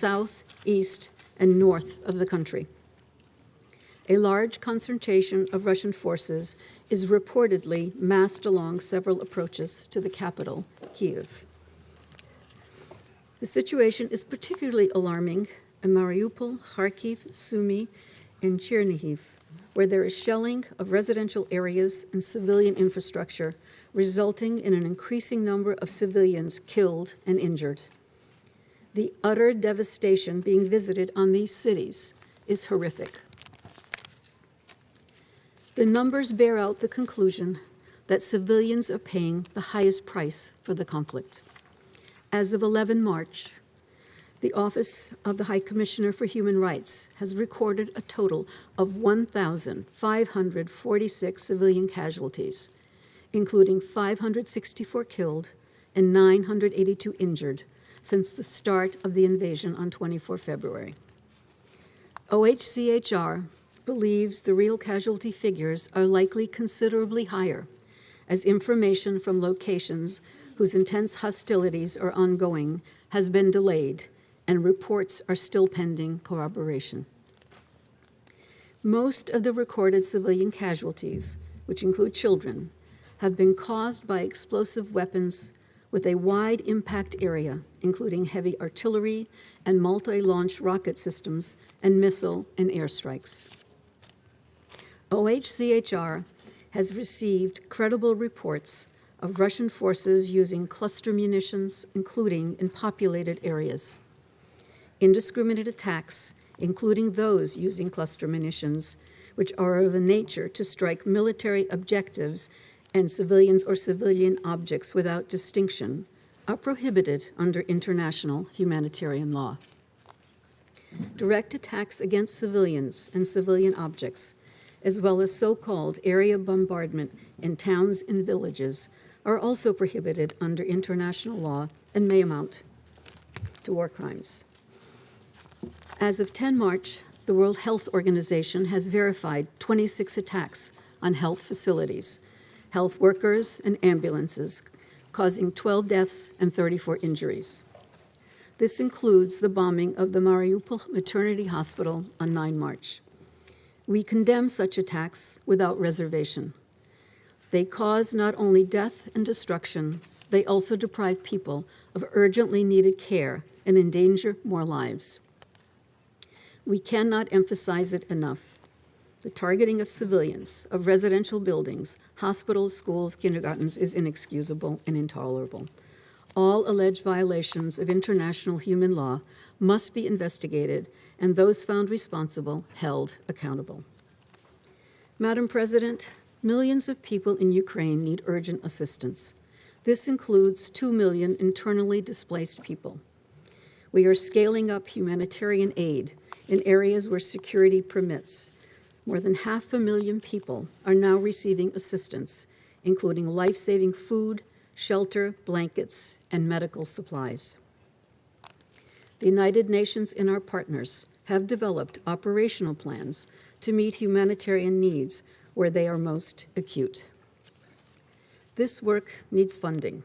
south, east, and north of the country. A large concentration of Russian forces is reportedly massed along several approaches to the capital, Kyiv. The situation is particularly alarming in Mariupol, Kharkiv, Sumy, and Chernihiv, where there is shelling of residential areas and civilian infrastructure, resulting in an increasing number of civilians killed and injured. The utter devastation being visited on these cities is horrific. The numbers bear out the conclusion that civilians are paying the highest price for the conflict. As of 11 March, the Office of the High Commissioner for Human Rights has recorded a total of 1,546 civilian casualties, including 564 killed and 982 injured since the start of the invasion on 24 February. OHCHR believes the real casualty figures are likely considerably higher, as information from locations whose intense hostilities are ongoing has been delayed, and reports are still pending corroboration. Most of the recorded civilian casualties, which include children, have been caused by explosive weapons with a wide impact area, including heavy artillery and multi-launch rocket systems and missile and airstrikes. OHCHR has received credible reports of Russian forces using cluster munitions, including in populated areas. Indiscriminate attacks, including those using cluster munitions, which are of a nature to strike military objectives and civilians or civilian objects without distinction, are prohibited under international humanitarian law. Direct attacks against civilians and civilian objects, as well as so-called area bombardment in towns and villages, are also prohibited under international law and may amount to war crimes. As of 10 March, the World Health Organization has verified 26 attacks on health facilities, health workers, and ambulances, causing 12 deaths and 34 injuries. This includes the bombing of the Mariupol Maternity Hospital on 9 March. We condemn such attacks without reservation. They cause not only death and destruction, they also deprive people of urgently needed care and endanger more lives. We cannot emphasize it enough. The targeting of civilians, of residential buildings, hospitals, schools, kindergartens is inexcusable and intolerable. All alleged violations of international human law must be investigated and those found responsible held accountable. Madam President, millions of people in Ukraine need urgent assistance. This includes 2 million internally displaced people. We are scaling up humanitarian aid in areas where security permits. More than 500,000 people are now receiving assistance, including life-saving food, shelter, blankets, and medical supplies. The United Nations and our partners have developed operational plans to meet humanitarian needs where they are most acute. This work needs funding.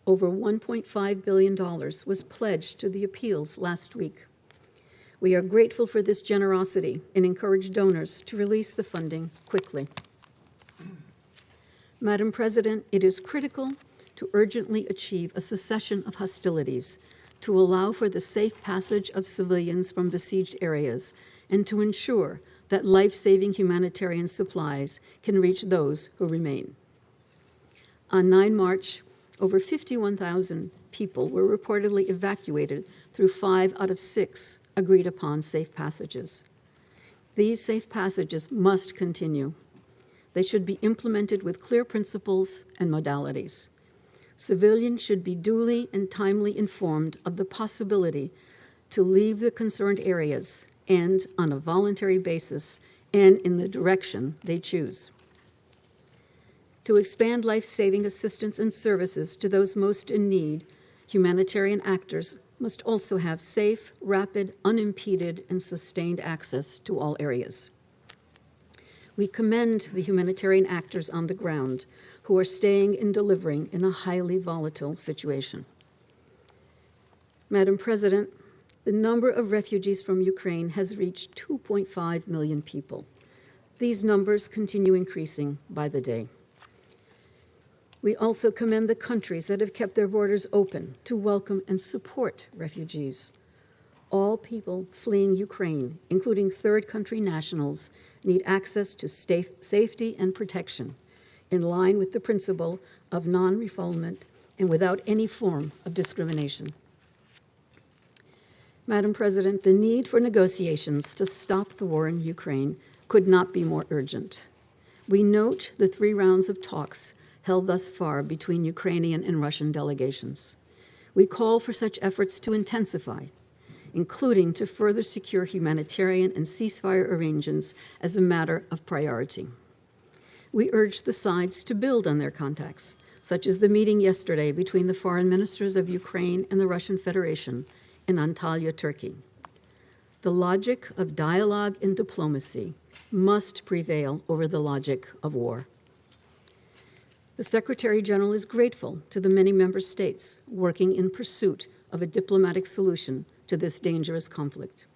Over $1.5 billion was pledged to the appeals last week. We are grateful for this generosity and encourage donors to release the funding quickly. Madam President, it is critical to urgently achieve a cessation of hostilities, to allow for the safe passage of civilians from besieged areas, and to ensure that life-saving humanitarian supplies can reach those who remain. On 9 March, over 51,000 people were reportedly evacuated through 5 out of 6 agreed-upon safe passages. These safe passages must continue. They should be implemented with clear principles and modalities. Civilians should be duly and timely informed of the possibility to leave the concerned areas and on a voluntary basis and in the direction they choose. To expand life-saving assistance and services to those most in need, humanitarian actors must also have safe, rapid, unimpeded, and sustained access to all areas. We commend the humanitarian actors on the ground who are staying and delivering in a highly volatile situation. Madam President, The number of refugees from Ukraine has reached 2.5 million people. These numbers continue increasing by the day. We also commend the countries that have kept their borders open to welcome and support refugees. All people fleeing Ukraine, including third country nationals, need access to safety and protection in line with the principle of non-refoulement and without any form of discrimination. Madam President, the need for negotiations to stop the war in Ukraine could not be more urgent. We note the 3 rounds of talks held thus far between Ukrainian and Russian delegations. We call for such efforts to intensify, including to further secure humanitarian and ceasefire arrangements as a matter of priority. We urge the sides to build on their contacts, such as the meeting yesterday between the foreign ministers of Ukraine and the Russian Federation in Antalya, Turkey. The logic of dialogue and diplomacy must prevail over the logic of war. The Secretary General is grateful to the many member states working in pursuit of a diplomatic solution to this dangerous conflict.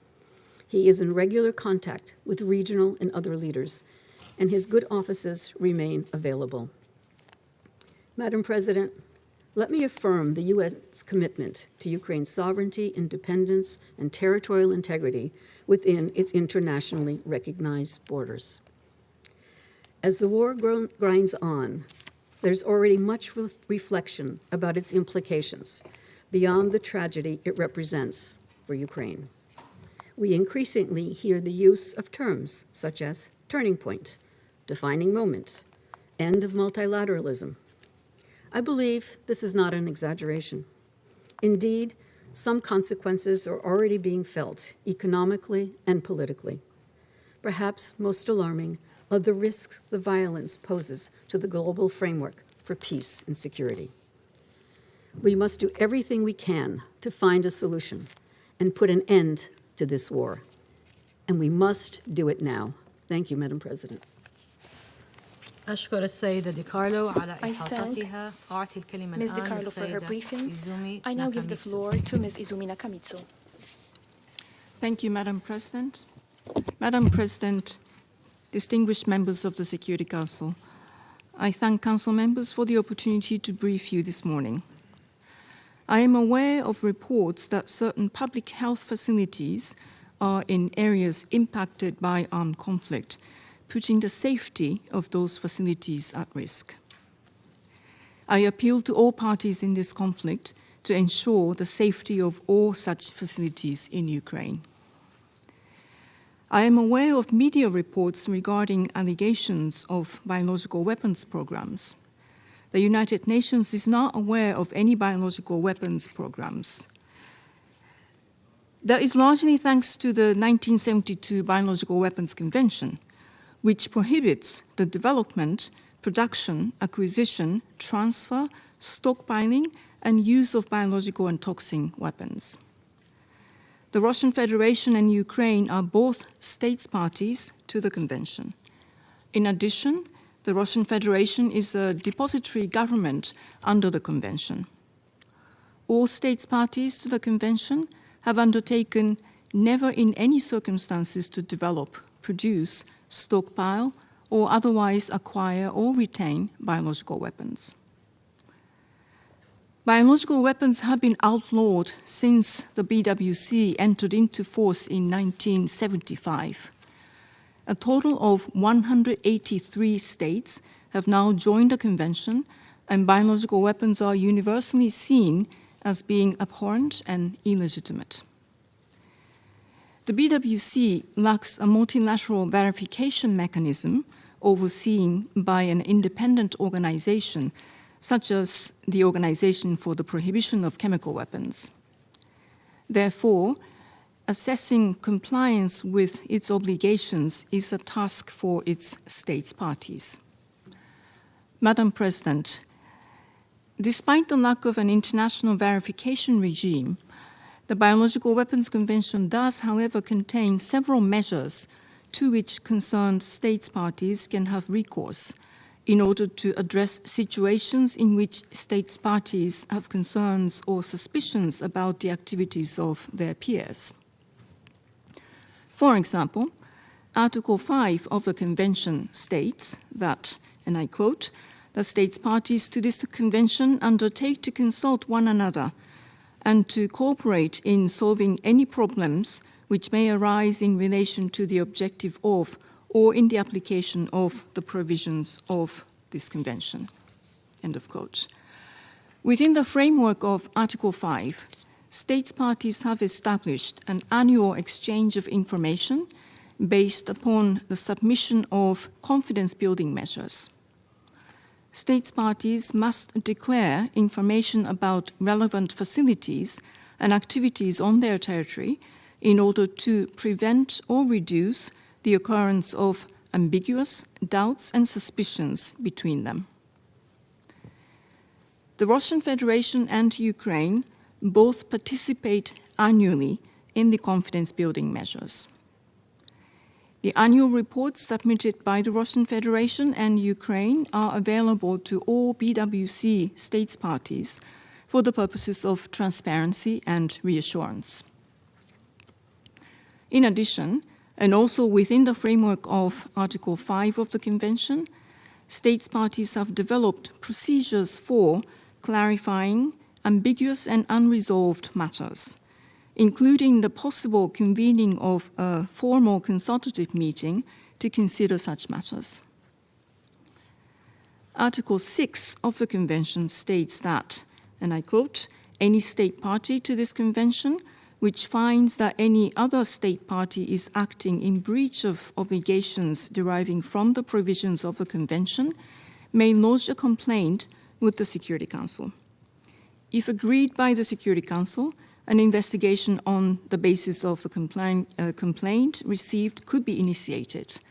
He is in regular contact with regional and other leaders, and his good offices remain available. Madam President, let me affirm the U.S. commitment to Ukraine's sovereignty, independence, and territorial integrity within its internationally recognized borders. As the war grinds on, there's already much reflection about its implications beyond the tragedy it represents for Ukraine. We increasingly hear the use of terms such as turning point, defining moment, end of multilateralism. I believe this is not an exaggeration. Indeed, some consequences are already being felt economically and politically. Perhaps most alarming are the risks the violence poses to the global framework for peace and security. We must do everything we can to find a solution and put an end to this war. And we must do it now. Thank you, Madam President. أشكر السيدة دي كارلو على I إحاطتها. أعطي الكلمة Ms. الآن DiCarlo for her للسيدة briefing. إيزومي I now give the ناكاميتسو. floor to Ms. Izumi Nakamitsu. Thank you, Madam President. Madam President, distinguished members of the Security Council, I thank Council members for the opportunity to brief you this morning. I am aware of reports that certain public health facilities are in areas impacted by armed conflict, putting the safety of those facilities at risk. I appeal to all parties in this conflict to ensure the safety of all such facilities in Ukraine. I am aware of media reports regarding allegations of biological weapons programs. The United Nations is not aware of any biological weapons programs. That is largely thanks to the 1972 Biological Weapons Convention, which prohibits the development, production, acquisition, transfer, stockpiling, and use of biological and toxic weapons. The Russian Federation and Ukraine are both states parties to the convention. In addition, the Russian Federation is a depository government under the convention. All states parties to the convention have undertaken never in any circumstances to develop, produce, stockpile, or otherwise acquire or retain biological weapons. Biological weapons have been outlawed since the BWC entered into force in 1975. A total of 183 states have now joined the convention, and biological weapons are universally seen as being abhorrent and illegitimate. The BWC lacks a multilateral verification mechanism overseen by an independent organization, such as the Organization for the Prohibition of Chemical Weapons. Therefore, assessing compliance with its obligations is a task for its states parties. Madam President, despite the lack of an international verification regime, the Biological Weapons Convention does, however, contain several measures to which concerned states parties can have recourse in order to address situations in which states parties have concerns or suspicions about the activities of their peers. For example, Article 5 of the Convention states that, and I quote, "The states parties to this convention undertake to consult one another and to cooperate in solving any problems which may arise in relation to the objective of or in the application of the provisions of this convention." End of quote. Within the framework of Article 5, states parties have established an annual exchange of information based upon the submission of confidence-building measures. States parties must declare information about relevant facilities and activities on their territory in order to prevent or reduce the occurrence of ambiguous doubts and suspicions between them. The Russian Federation and Ukraine both participate annually in the confidence-building measures. The annual reports submitted by the Russian Federation and Ukraine are available to all BWC states parties for the purposes of transparency and reassurance. In addition, and also within the framework of Article 5 of the Convention, states parties have developed procedures for clarifying ambiguous and unresolved matters, including the possible convening of a formal consultative meeting to consider such matters. Article 6 of the Convention states that, and I quote, "Any state party to this convention which finds that any other state party is acting in breach of obligations deriving from the provisions of the Convention may lodge a complaint with the Security Council. If agreed by the Security Council, an investigation on the basis of the complaint received could be initiated.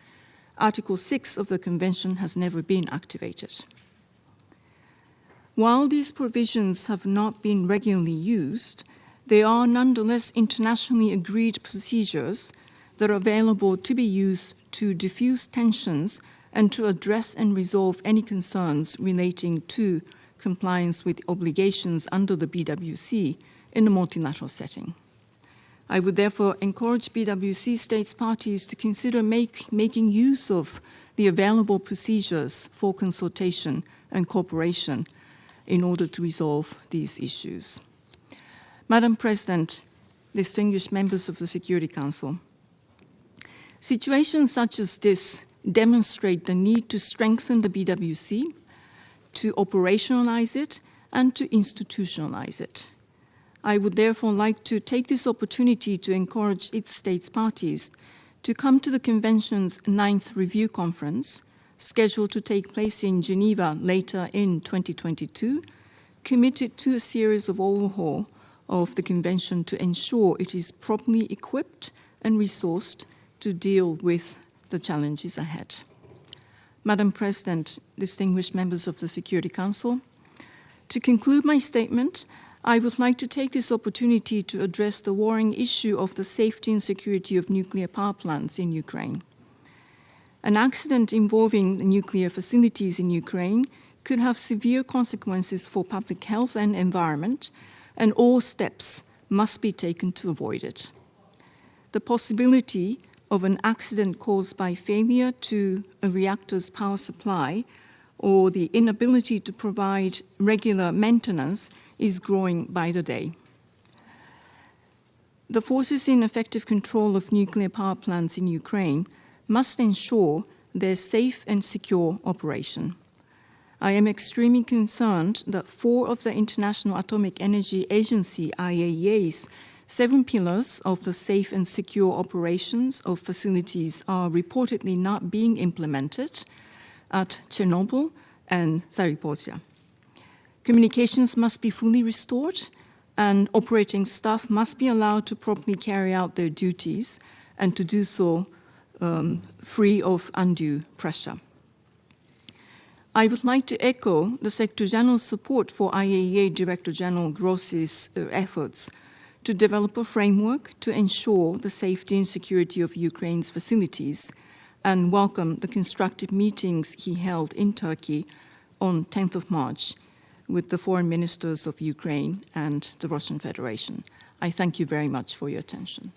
Article 6 of the Convention has never been activated." While these provisions have not been regularly used, they are nonetheless internationally agreed procedures that are available to be used to diffuse tensions and to address and resolve any concerns relating to compliance with obligations under the BWC in a multilateral setting. I would therefore encourage BWC states parties to consider making use of the available procedures for consultation and cooperation in order to resolve these issues. Madam President, distinguished members of the Security Council, situations such as this demonstrate the need to strengthen the BWC, to operationalize it, and to institutionalize it. I would therefore like to take this opportunity to encourage its states parties to come to the Convention's 9th Review Conference, scheduled to take place in Geneva later in 2022, committed to a series of overhaul of the Convention to ensure it is properly equipped and resourced to deal with the challenges ahead. Madam President, distinguished members of the Security Council, to conclude my statement, I would like to take this opportunity to address the worrying issue of the safety and security of nuclear power plants in Ukraine. An accident involving nuclear facilities in Ukraine could have severe consequences for public health and environment, and all steps must be taken to avoid it. The possibility of an accident caused by failure to a reactor's power supply or the inability to provide regular maintenance is growing by the day. The forces in effective control of nuclear power plants in Ukraine must ensure their safe and secure operation. I am extremely concerned that 4 of the International Atomic Energy Agency, IAEA's 7 pillars of the safe and secure operations of facilities are reportedly not being implemented at Chernobyl and Zaporizhzhia. Communications must be fully restored, and operating staff must be allowed to properly carry out their duties and to do so free of undue pressure. I would like to echo the Secretary General's support for IAEA Director General Grossi's efforts to develop a framework to ensure the safety and security of Ukraine's facilities and welcome the constructive meetings he held in Turkey on 10th of March with the foreign ministers of Ukraine and the Russian Federation. I thank you very much for your attention.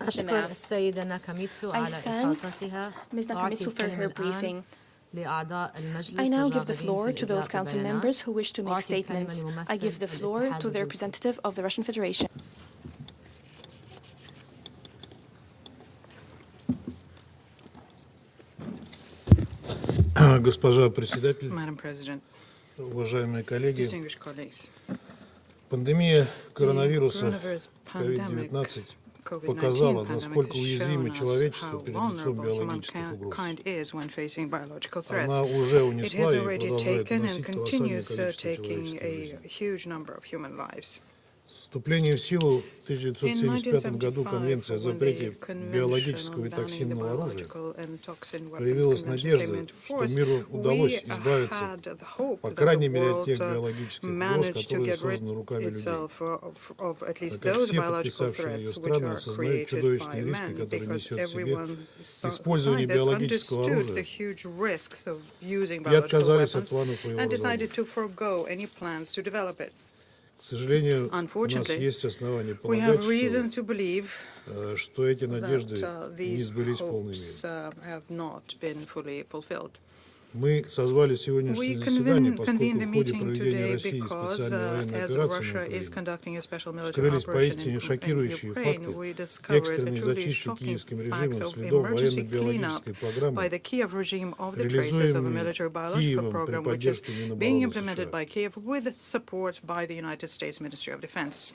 أشكر السيدة ناكاميتسو على إحاطتها. Ms. Nakamitsu for her briefing. لأعضاء المجلس I now give the الراغبين floor في to those إبداء council بيانات. members who wish to make أعطي الكلمة statements. لممثل I give the floor الاتحاد to the الروسي. representative of the Russian Federation. Госпожа председатель, Madam President, уважаемые коллеги, distinguished colleagues, пандемия коронавируса coronavirus pandemic, COVID-19 COVID-19 показала, pandemic насколько has уязвимо shown us человечество how перед лицом vulnerable биологических угроз. humankind is when facing biological threats. Она уже It унесла has и already продолжает taken and уносить колоссальное continues количество taking человеческой a жизни. huge number of human lives. С вступлением в силу в 1975 году 1975, Конвенции о when запрете the Convention биологического и on banning the токсинного оружия, biological and toxin weapons появилась convention надежда, came into что force, миру удалось we избавиться, had the hope по that крайней the мере, от world тех биологических угроз, managed to которые get rid созданы руками людей. itself of at least Так как those все biological подписавшие ее threats which страны are осознают created by чудовищные риски, men, которые because несет в себе everyone использование биологического understood the оружия, huge risks of using и biological отказались от weapons планов по его and decided разработке. to forego any plans to develop it. К сожалению, у нас Unfortunately, есть основания We have полагать, reason to believe что эти надежды that не these сбылись в полной hopes мере. have not been fully fulfilled. Мы созвали сегодняшнее We заседание, поскольку convened the в ходе meeting проведения today России because, специальной военной as операции Russia на is Украине, conducting a special military вскрылись operation поистине in шокирующие Ukraine, факты we discovered the экстренной truly зачистки shocking киевским facts режимом of следов emergency военно-биологической cleanup by программы, the Kiev regime of the traces of a military biological Киевом при program which is поддержке being Минобороны implemented США. by Kiev with support by the United States Ministry of Defense.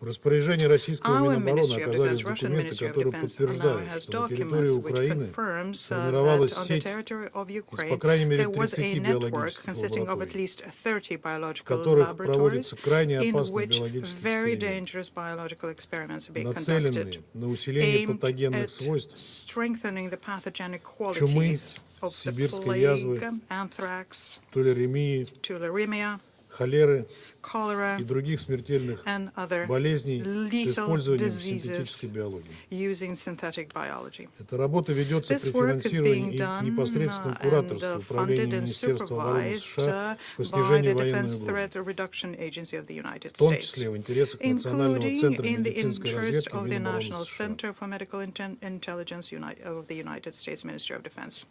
В распоряжении российского Our Минобороны Ministry of оказались Defense, Russian документы, Ministry of которые Defense, now подтверждают, has что на территории documents which Украины confirms сформировалась that on the сеть territory of из, Ukraine по крайней мере, there was a 30 network биологических consisting of at лабораторий, least 30 в biological которых laboratories проводятся крайне in опасные which биологические very эксперименты, dangerous biological experiments are being нацеленные conducted, на усиление aimed патогенных at свойств strengthening the pathogenic чумы, qualities of the сибирской язвы, plague, anthrax, толеремии, tularemia, холеры cholera, и других смертельных and other болезней с lethal использованием diseases синтетической биологии. using synthetic biology. Эта работа ведется при This work is финансировании being и done непосредственном and кураторстве Управления funded and Министерства обороны supervised США по by снижению the военной Defense угрозы, Threat Reduction Agency of the United в том States, числе в интересах Национального including центра in the медицинской interest разведки of the Минобороны National США. Center for Medical Intelligence of the United States Ministry of Defense.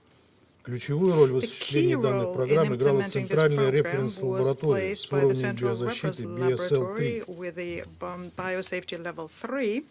Ключевую роль в The осуществлении key данных role in программ играла implementing this Центральная program референс-лаборатория was с placed by the уровнем Central биозащиты Reference BSL-3 Laboratory with the Biosafety Level 3,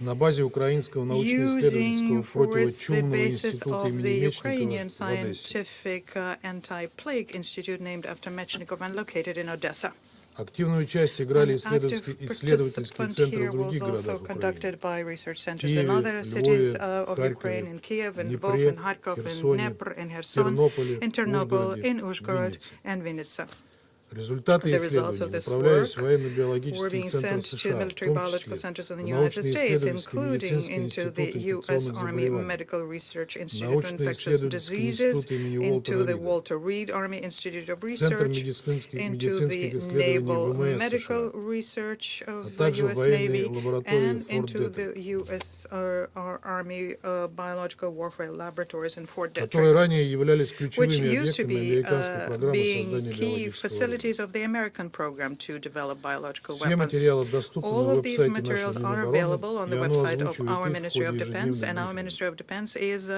на базе Украинского научно-исследовательского using for its the противочумного basis института of имени the Мечникова Ukrainian в Одессе. Scientific Anti-Plague Institute named after Mechnikov and located in Odessa. Активную часть играли Active исследовательские participant центры here в других was also городах Украины. conducted by research centers Киеве, in other cities Львове, of Харькове, Ukraine, in Kiev, in Lvov, Днепре, in Kharkov, in Херсоне, Dnepr, in Kherson, Тернополе, in Ternopil, Ужгороде, in Uzhgorod, Виннице. and Vinnytsia. Результаты The results исследований of this направлялись в work военно-биологические were being центры sent to США, в military том biological числе centers in the в United States, научно-исследовательский including медицинский into the институт U.S. инфекционных Army заболеваний, Medical Research Institute of Infectious научно-исследовательский Diseases, институт имени into Уолтера the Рида, Walter Reed Army Institute of Центр Research, into медицинских the исследований Naval ВМС Medical США, Research а of the также U.S. военные Navy, лаборатории and Форт into Детрик, the U.S. Army Biological Warfare Laboratories in Fort которые Detrick, ранее являлись which ключевыми used to объектами be американской программы being создания key биологического оружия. facilities of the American program to develop biological Все weapons. материалы доступны All на of these веб-сайте materials нашего are Минобороны, available on и the оно website of озвучивает our их в Ministry of ходе Defense, and our ежедневных Ministry of Defense is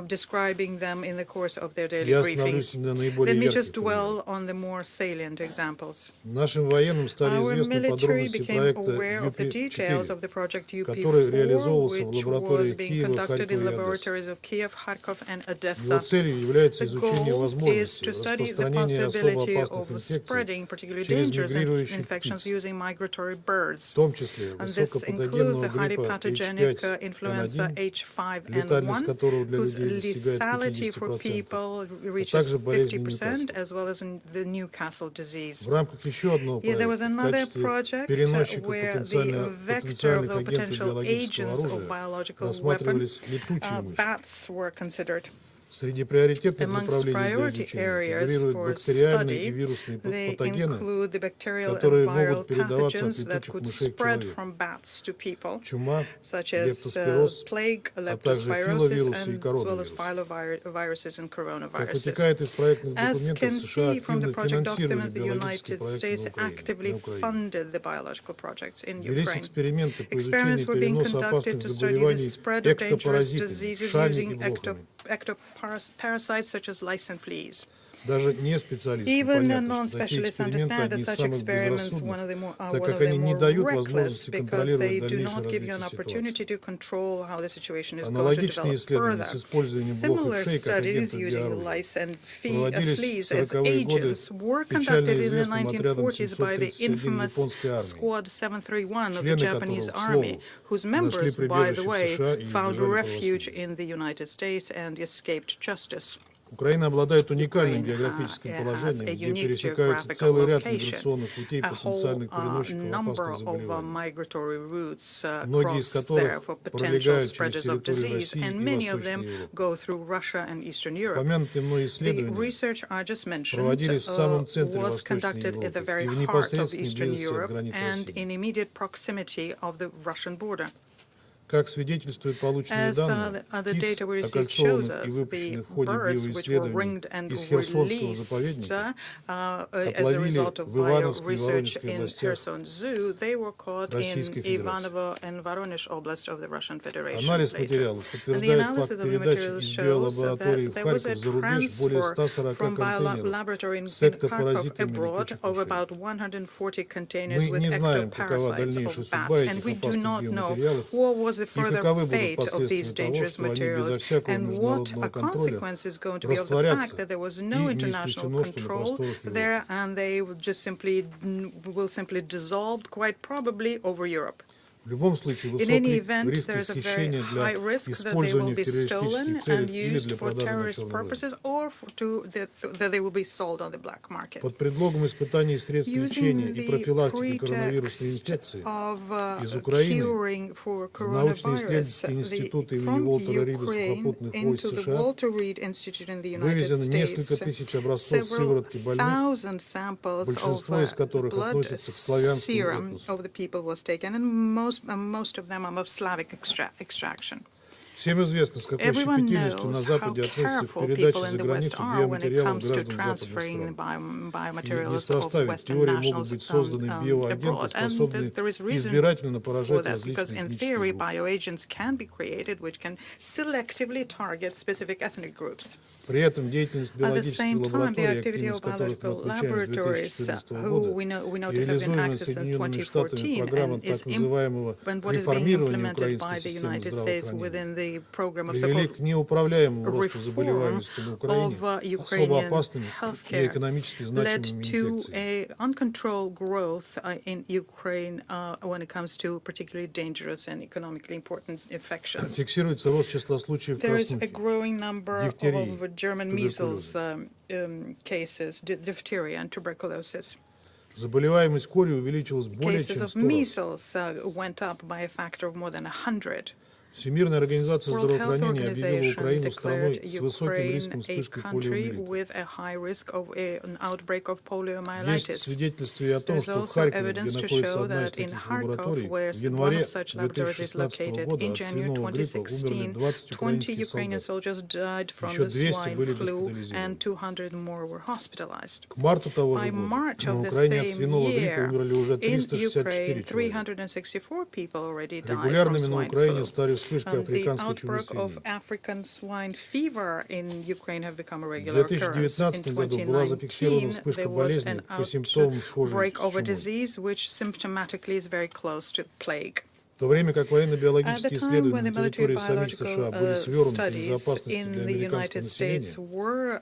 describing them in the course of their daily Я остановлюсь briefings. на наиболее Let me ярких just dwell on the more salient examples. Нашим военным стали Our известны military подробности became проекта aware of the details of UP-4, the project который UP4, реализовывался в which was лабораториях being Киева, conducted in Харькова и Одессы. laboratories of Kiev, Kharkov, and Его Odessa. целью является The изучение goal is возможности to study the распространения особо possibility опасных of инфекций spreading particularly через dangerous мигрирующих infections птиц, using migratory birds. в том числе And this includes the высокопатогенного highly гриппа pathogenic influenza H5N1, H5N1, которого для whose людей достигает lethality for 50%, people а reaches также болезнь 50%, Ньюкасла. as well as in the Newcastle disease. В рамках еще одного There was проекта в another качестве project переносчика where the vector of потенциальных the агентов potential биологического agents of оружия biological weapon рассматривались летучие мыши. bats were considered. Среди приоритетных Amongst направлений для priority изучения areas фигурируют for бактериальные и study, вирусные they патогены, include the bacterial которые and viral могут передаваться от pathogens that летучих could мышей к spread человеку. from bats to people, Чума, such as лептоспироз, plague, а также leptospirosis, филовирусы и and as well as коронавирусы. filoviruses and Как coronaviruses. вытекает из проектных As документов, can США see from the активно project финансировали documents, the биологические United проекты States на actively Украине. funded the biological projects in Велись Ukraine. эксперименты по Experiments изучению were being переноса conducted опасных to study the заболеваний spread of dangerous эктопаразитами, diseases вшами и using блохами. ectoparasites such as lice and fleas. Даже не специалисты Even понятно, что такие non-specialists эксперименты understand that одни из such самых experiments безрассудных, are так one как of the они не more дают reckless возможности because контролировать they do дальнейшее not give you развитие an ситуации. opportunity to control how the situation is going to Аналогичные develop исследования further. с использованием блох и Similar вшей как studies агентов using биоружия lice and проводились fleas в as 40-е годы agents were печально conducted in the известным отрядом 1940s by the 731 infamous японской армии, Squad 731 of the члены Japanese которого, к army, слову, whose нашли members, by прибежище the в way, США и found избежали refuge правосудия. in the United States and escaped justice. Украина обладает уникальным Ukraine географическим has a положением, где unique пересекаются geographical целый ряд location, миграционных путей a потенциальных whole переносчиков number опасных of заболеваний, migratory routes многие из cross there которых for potential пролегают через spreaders of территорию disease, России and и many of Восточной them Европы. go through Russia and Eastern Europe. Упомянутые мной The исследования research I just mentioned проводились в самом центре was Восточной conducted at the Европы very и в heart of непосредственной Eastern близости от Europe границ and России. in immediate proximity of the Russian border. Как свидетельствуют полученные As данные, the птиц, data we received shows окольцованных и us, выпущенных the в ходе birds which were биоисследований ringed and из Херсонского released заповедника as a отловили result of в Ивановской и bio-research Воронежской in областях Kherson Zoo, they were caught in Российской Федерации. Ivanovo and Voronezh Oblast of the Russian Federation Анализ later. материалов And the подтверждает analysis факт of the передачи materials из shows биолаборатории в that there was a Харьков за рубеж более transfer 140 from контейнеров biolaboratory in с Kharkov эктопаразитами abroad летучих of мышей. about 140 containers Мы with не знаем, какова ectoparasites дальнейшая of судьба bats, этих and we do опасных not know биоматериалов what was the и further каковы будут fate of these последствия того, dangerous что они безо materials, всякого and what международного a контроля consequence is going to be of the растворятся fact that there was и no не international исключено, что на control просторах Европы. there, and they will simply dissolve quite probably over Europe. В любом случае, In any высокий event, риск there is a very исхищения для high risk that they will использования в be stolen террористических целях and или used для for продажи на terrorist черном рынке. purposes, or that they will be sold on the black market. Под предлогом испытаний средств лечения Using и the профилактики коронавирусной pretext инфекции of из Украины curing for в научно-исследовательские coronavirus, институты имени from Уолтера Рида Ukraine сухопутных войск into the США Walter Reed Institute in the United вывезено несколько States, тысяч образцов several сыворотки больных, thousand samples of большинство из которых blood относятся к славянскому serum этносу. of the people was taken, and most of them are of Slavic extraction. Всем известно, с какой Everyone щепетильностью на knows Западе how относятся к careful передаче people in за the West границу are when it биоматериалов comes to граждан западных transferring стран. И biomaterials of неспроста, ведь в Western теории могут nationals быть созданы биоагенты, abroad. And способные there is reason избирательно for поражать that, because различные in этнические theory, группы. bioagents can be created which can selectively target specific ethnic groups. При этом деятельность At the биологических same time, the лабораторий, activity активность of которых мы biological отмечаем с laboratories, 2014 who года, we и notice have been реализуемая active since Соединенными Штатами 2014, программа and так называемого what is being реформирования implemented by украинской the системы United States здравоохранения, within the program of привели so-called к неуправляемому росту reform заболеваемости на Украине of особо Ukrainian опасными и healthcare экономически led значимыми to инфекциями. a uncontrolled growth in Ukraine when it comes to particularly dangerous and economically important infections. Фиксируется рост числа случаев There is a краснухи, growing number дифтерии, of German measles туберкулеза. Cases, diphtheria and tuberculosis. Заболеваемость корью увеличилась более Cases чем of 100 раз. measles went up by a factor of more than 100. Всемирная организация World Health здравоохранения объявила Organization Украину страной declared с высоким риском Ukraine a вспышки country полиомиелита. with a high risk of an outbreak of Есть poliomyelitis. свидетельства и о том, There's что в also Харькове, где evidence to находится show одна из that in таких Kharkov, лабораторий, where в one январе of such laboratories is 2016 located, года in от January свиного гриппа умерли 2016, 20 20 украинских Ukrainian солдат. soldiers died from Еще the 200 swine были flu, госпитализированы. and 200 more were hospitalized. К марту того же By года March на of the Украине от same свиного гриппа year, умерли уже in 364 Ukraine, человека. 364 people already died from Регулярными на swine Украине flu. стали вспышки The африканской чумы outbreak of свиней. African swine fever in Ukraine have become a В regular occurrence. In 2019 году была зафиксирована 2019, вспышка there was болезни an по симптомам схожей outbreak с of a чумой. disease which symptomatically is very close to plague. В то время как At военно-биологические the time исследования when the на military территории самих США были biological свернуты из-за studies опасности для in the американского United States населения, were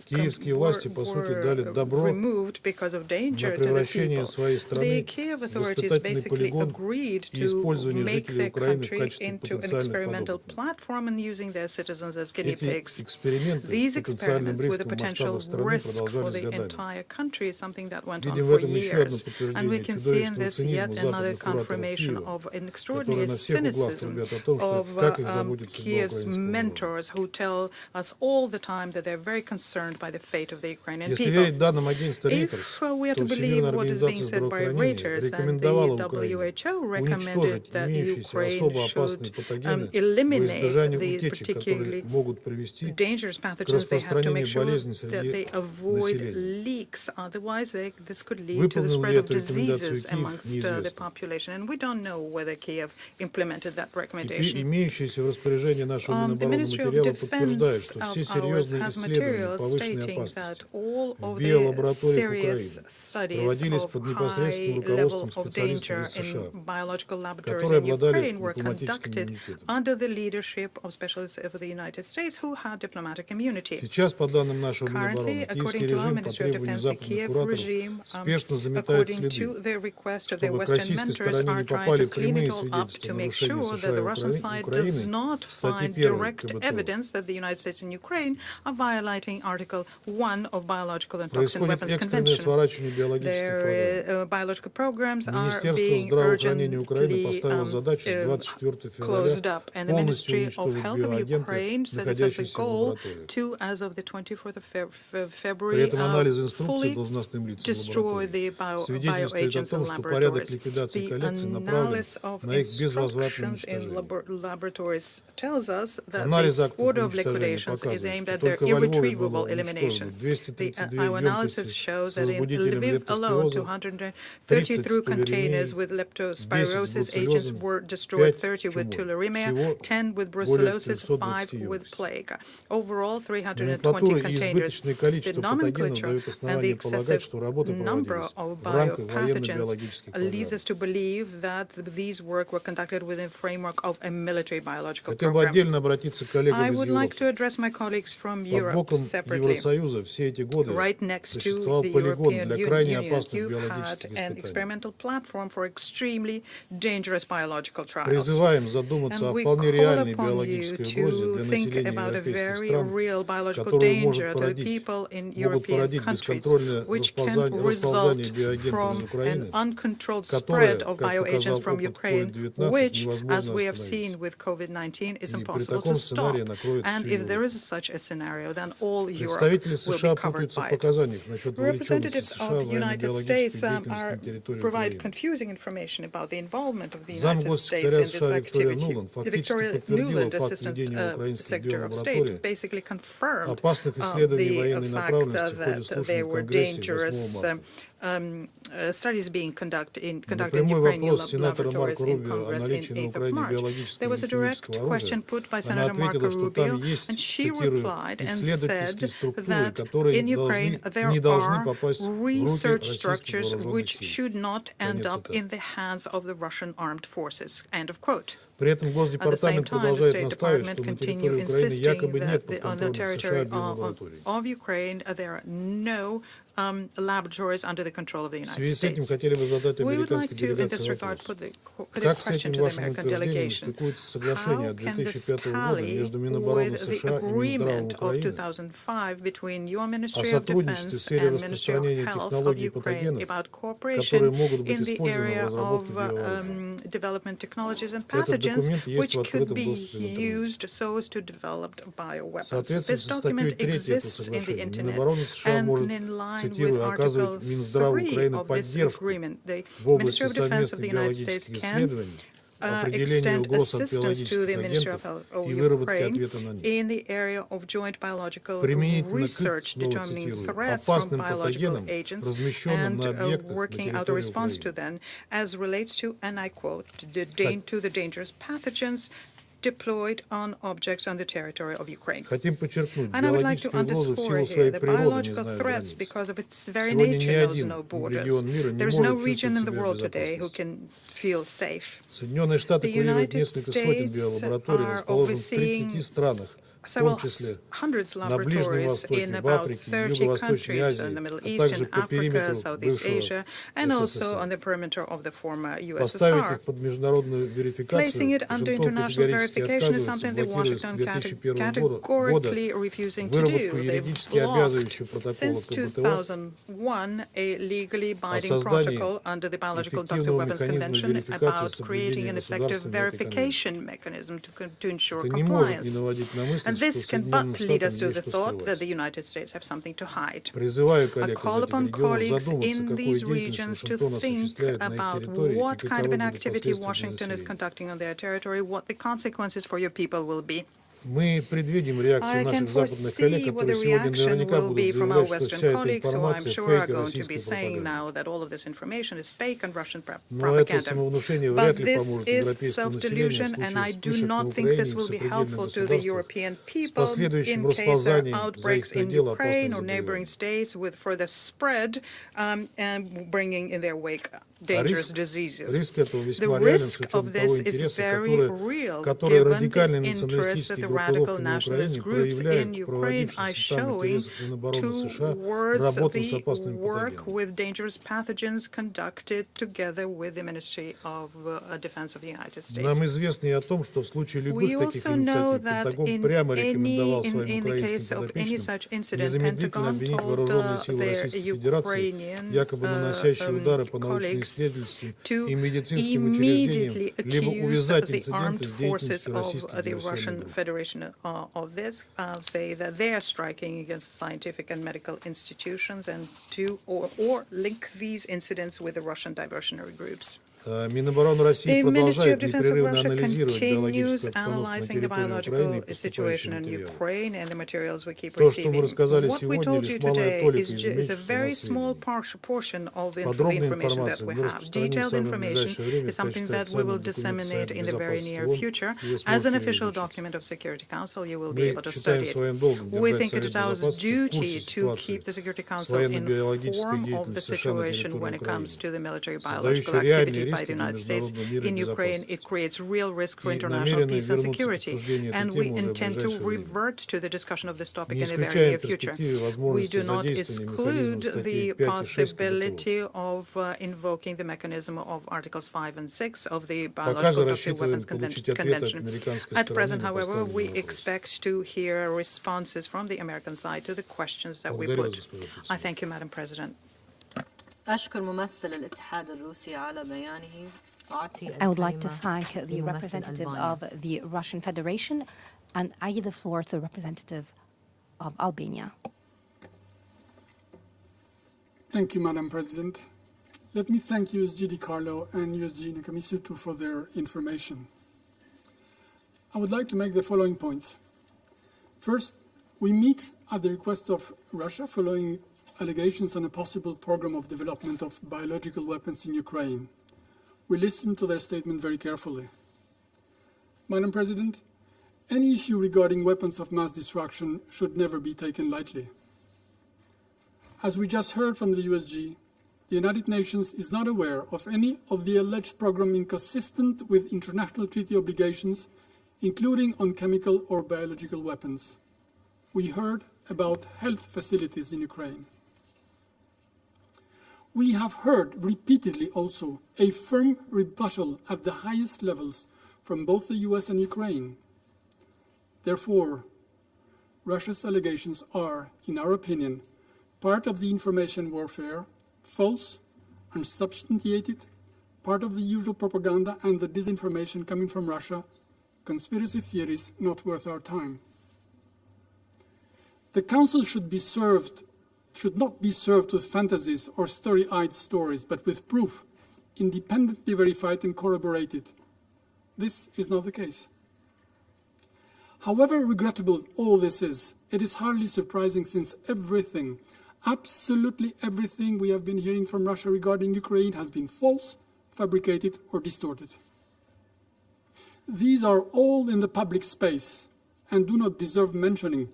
киевские власти, по сути, дали добро removed because of danger на to the превращение people. своей The страны Kiev в authorities испытательный basically полигон agreed и to использование make жителей their Украины в country качестве into an потенциальных experimental подопытных. platform and using their citizens as guinea Эти pigs. эксперименты These с потенциальным experiments with a риском в potential масштабах страны risk for продолжались the годами. entire country is something that went on Видим в for этом еще одно years. And we подтверждение can see in чудовищного this yet цинизма another западных кураторов confirmation Киева, of extraordinary на всех углах cynicism трубят о том, что of как их заботит судьба Kiev's украинского народа. mentors who tell us all the time that they're very concerned by the fate of the Ukrainian Если people. верить данным агентства Reuters, If we are то to believe Всемирная what is организация being said by здравоохранения Reuters, and рекомендовала the Украине WHO уничтожить recommended that имеющиеся Ukraine особо should опасные патогены во eliminate избежание the утечек, которые particularly могут привести dangerous к pathogens. They have to make распространению sure болезней that среди they avoid населения. leaks. Otherwise, this could lead to the Выполнил spread ли of эту рекомендацию diseases Киев, amongst the неизвестно. population. And we don't know whether Kiev implemented that И recommendation. имеющиеся в распоряжении нашего The Минобороны Ministry of материалы подтверждают, Defense что of все ours серьезные has исследования materials повышенной stating опасности that all в of the биолабораториях serious Украины studies проводились of под непосредственным high level руководством of специалистов danger из США, in biological laboratories которые in обладали Ukraine were дипломатическим conducted иммунитетом. under the leadership of specialists of the United States who had diplomatic immunity. Сейчас, по данным нашего Currently, Минобороны, according киевский to our режим по Ministry of требованию Defense, the западных Kiev кураторов regime, спешно заметает according to следы, the request of the чтобы к Western российской mentors, стороне are не trying попали to clean it прямые all up свидетельства to make нарушения sure that США the и Russian side does Украины not в статье find 1 direct КБТУ. evidence that the United States and Ukraine are violating Article 1 of Biological and Toxin Происходит Weapons экстренное Convention. сворачивание биологических программ. Their biological programs are Министерство being здравоохранения Украины urgently поставило задачу с 24 февраля closed up, and the полностью Ministry of уничтожить Health of биоагенты, Ukraine set as a находящиеся в goal лабораториях. to, as of the 24th of При February, этом анализ инструкций fully должностным лицам destroy лабораторий the свидетельствует о bioagents in том, что порядок laboratories. ликвидации The коллекций направлен analysis of на их безвозвратное instructions in уничтожение. laboratories tells us that Анализ the актов order of уничтожения liquidations is показывает, aimed что at their только во Львове irretrievable было elimination. уничтожено 232 Our analysis емкости shows с that in возбудителем Lviv alone, лептоспироза, 232 30 containers с with тулеремией, leptospirosis 10 с agents бруцеллезом, were destroyed, 5 30 with чумой. tularemia, Всего 10 with более brucellosis, 320 5 with емкостей. plague. Overall, 320 Номенклатура и containers. избыточное The количество патогенов nomenclature дают and the основание полагать, excessive что работы number проводились of в рамках biopathogens военно-биологических leads программ. us to believe that these work were conducted within the framework of a military biological Хотел бы program. отдельно обратиться к коллегам I из would like to Европы. address my colleagues from Под Europe боком separately. Евросоюза все эти годы Right next to существовал the полигон European для крайне Union, опасных you've had биологических an испытаний. experimental platform for extremely dangerous biological trials. Призываем задуматься And о we вполне call реальной upon you биологической угрозе to для think населения about a европейских very стран, real biological которую danger to the people in могут European породить countries, бесконтрольное which can расползание result биоагентов из from an Украины, uncontrolled которое, spread of как показал bioagents from опыт Ukraine, COVID-19, which, невозможно as we have остановить. seen with COVID-19, is И при impossible to таком stop. сценарии накроет And всю if there Европу. is such a scenario, then all Europe Представители will США be covered путаются в by it. показаниях насчет вовлеченности Representatives США of в the United военно-биологическую States деятельность на территории provide Украины. confusing information about the involvement of the Зам United States госсекретаря in this США Виктория activity. Нуланд фактически Victoria подтвердила Nuland, факт Assistant ведения украинских Secretary of биолабораторий State, basically confirmed опасных исследований the военной fact направленности в ходе that слушаний there в were Конгрессе 8 dangerous марта. studies being conducted in На прямой Ukrainian вопрос сенатора laboratories Марко in Рубио о Congress in наличии на 8th of Украине March. биологического There и was a direct химического question оружия, put by она Senator Marco ответила, что там Rubio, есть, and she цитирую, replied and исследовательские said структуры, that которые in Ukraine there не должны are попасть в руки research российских structures вооруженных which сил. should not end Конец up цитаты. in the hands of the Russian armed forces. End of quote. При этом At the same Госдепартамент time, the продолжает State настаивать, Department что на continue территории Украины insisting якобы нет that под on the контролем США territory биолабораторий. of Ukraine there are no laboratories under the control of the В United связи с этим States. хотели бы задать We would like американской to, in this делегации regard, вопрос. put the Как с question этим to the вашим American утверждением delegation. стыкуется соглашение How от can this 2005 года tally между Минобороны with the США и Минздравом agreement of Украины 2005 between your о Ministry of сотрудничестве в Defense сфере and Ministry распространения of Health of технологий и Ukraine патогенов, about которые cooperation могут быть in the использованы в area разработке of биооружия? development technologies and Этот pathogens документ есть which в could открытом be доступе в интернете. used so as to develop bioweapons. Соответственно, This со статьей document 3 этого exists in the соглашения internet, Минобороны США and может, in line with цитирую, Article оказывать Минздраву 3 Украины of this поддержку agreement. The в области Ministry of Defense of совместных the United States биологических can исследований, определения extend угроз от assistance to the биологических Ministry агентов of и выработки Ukraine ответа на них. in the area of joint biological Применительно к, research, снова determining цитирую, threats from опасным biological патогенам, agents размещенным and на объектах на working out a территории response to Украины. them as relates to, and I quote, to the dangerous pathogens deployed on objects on the territory of Ukraine. Хотим подчеркнуть, And I would like to биологическая угроза в underscore силу here своей the природы не biological знает threats, границ. because of its very Сегодня ни nature, knows один no borders. регион мира не There is no может region in чувствовать the себя в world today who безопасности. can feel safe. Соединенные Штаты The курируют United несколько сотен States биолабораторий, are расположенных в overseeing 30 странах, several числе hundreds на Ближнем laboratories in Востоке, в about Африке, в 30 Юго-Восточной countries in Азии, the Middle а East, также in по Africa, периметру Southeast бывшего Asia, and also on СССР. the perimeter of the former Поставить USSR. их под международную Placing верификацию it under Вашингтон international категорически verification is отказывается, something that блокируя с Washington 2001 года categorically refusing to выработку do. They've юридически blocked обязывающего протокола since КБТО 2001 a legally binding создании protocol under the Biological Toxic эффективного Weapons механизма Convention верификации about creating an соблюдения effective государствами этой конвенции. verification mechanism to ensure Это не может не compliance. наводить на мысль, And что this can Соединенным but lead Штатам us to есть the что thought that скрывать. the United States have something to hide. Призываю I коллег из call этих upon регионов colleagues задуматься, in какую these деятельность regions to Вашингтон think осуществляет на их about территории и what kind of каковы an будут activity последствия для Washington is населения. conducting on their territory, what the consequences for your people will be. Мы предвидим реакцию I can наших западных коллег, foresee what the которые сегодня reaction наверняка will будут be from our заявлять, что Western вся эта colleagues, who I'm информация sure фейк are и going to be российская saying пропаганда. now that all of this information is fake and Russian Но это propaganda. самовнушение вряд But ли this поможет is европейскому населению в self-delusion, and I случае do вспышек на not think Украине this и в will be сопредельных helpful to the государствах European с people последующим in case there are расползанием за outbreaks их in пределы Ukraine опасных or neighboring заболеваний. states with further spread and bringing in their wake dangerous diseases. Риск этого The весьма реален с risk учетом of того this is интереса, very real, который given радикальные the interest that националистические the radical группировки на nationalist Украине groups in проявляют в Ukraine проводившихся are там showing интересах Минобороны США towards работу с the опасными work патогенами. with dangerous pathogens conducted together with the Ministry of Defense of the United States. Нам известно и о том, что в случае We любых таких also know инициатив that Пентагон прямо рекомендовал своим in the case украинским of any подопечным such incident, незамедлительно Pentagon обвинить told вооруженные силы their Российской Федерации, Ukrainian якобы наносящие удары по colleagues научно-исследовательским to и медицинским immediately учреждениям, либо accuse увязать the инциденты armed с forces деятельностью of российских the диверсионных Russian групп. Federation of this, say that they are striking against scientific and medical institutions and or link these incidents with the Russian diversionary groups. Минобороны России The Ministry of продолжает Defense of непрерывно Russia анализировать continues биологическую обстановку на analyzing the территории Украины и biological situation поступающие in материалы. Ukraine and the materials we keep То, что мы receiving. рассказали What we сегодня, told лишь you малая today толика is из a имеющихся very нас small сведений. portion of the Подробная information that информация we будет have. распространена в Detailed самое information ближайшее время is в something качестве that we will официального документа disseminate Совета in the very Безопасности near ООН, future. и вы As an сможете official ее изучить. document of Security Council, you will be Мы able to считаем study своим it. долгом We держать think it Совет is our Безопасности в duty курсе to ситуации keep the Security с Council военно-биологической informed of the деятельностью США на situation when территории it comes Украины, to the military biological создающей реальные activity by риски the для United States международного мира и in Ukraine. безопасности. It creates real risk for И international намерены peace and вернуться к security. обсуждению этой And we темы уже в intend to ближайшее время. revert to the discussion of this topic Не in the very исключаем near future. перспективы We возможности do not задействования механизмов exclude статей the 5 и 6 КБТУ. possibility of invoking the mechanism of Articles 5 and 6 of the Пока же Biological Toxic рассчитываем Weapons получить ответ от Convention. американской At стороны present, на however, we поставленный вопрос. expect to hear responses from the American side to the questions that we Благодарю вас, put. господин I председатель. thank you, Madam President. أشكر ممثل الاتحاد الروسي على بيانه. أعطي I would like to الكلمة thank the لممثل representative ألبانيا. of the Russian Federation, and I give the floor to the representative of Albania. Thank you, Madam President. Let me thank USG DiCarlo and USG Nakamisutu for their information. I would like to make the following points. First, we meet at the request of Russia following allegations on a possible program of development of biological weapons in Ukraine. We listened to their statement very carefully. Madam President, any issue regarding weapons of mass destruction should never be taken lightly. As we just heard from the USG, the United Nations is not aware of any of the alleged program inconsistent with international treaty obligations, including on chemical or biological weapons. We heard about health facilities in Ukraine. We have heard repeatedly also a firm rebuttal at the highest levels from both the US and Ukraine. Therefore, Russia's allegations are, in our opinion, part of the information warfare, false, unsubstantiated, part of the usual propaganda and the disinformation coming from Russia, conspiracy theories not worth our time. The Council should not be served with fantasies or story-eyed stories, but with proof, independently verified and corroborated. This is not the case. However regrettable all this is, it is hardly surprising since everything, absolutely everything we have been hearing from Russia regarding Ukraine has been false, fabricated, or distorted. These are all in the public space and do not deserve mentioning,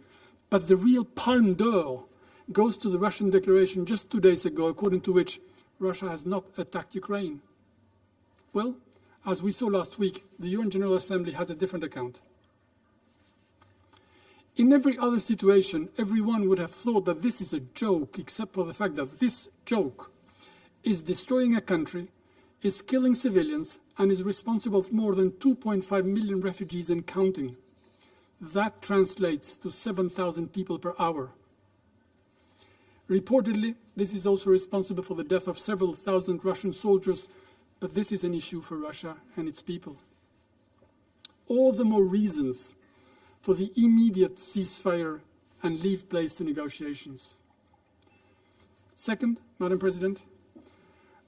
but the real palme d'or goes to the Russian declaration just 2 days ago, according to which Russia has not attacked Ukraine. Well, as we saw last week, the UN General Assembly has a different account. In every other situation, everyone would have thought that this is a joke, except for the fact that this joke is destroying a country, is killing civilians, and is responsible for more than 2.5 million refugees and counting. That translates to 7,000 people per hour. Reportedly, this is also responsible for the death of several thousand Russian soldiers, but this is an issue for Russia and its people. All the more reasons for the immediate ceasefire and leave place to negotiations. Second, Madam President,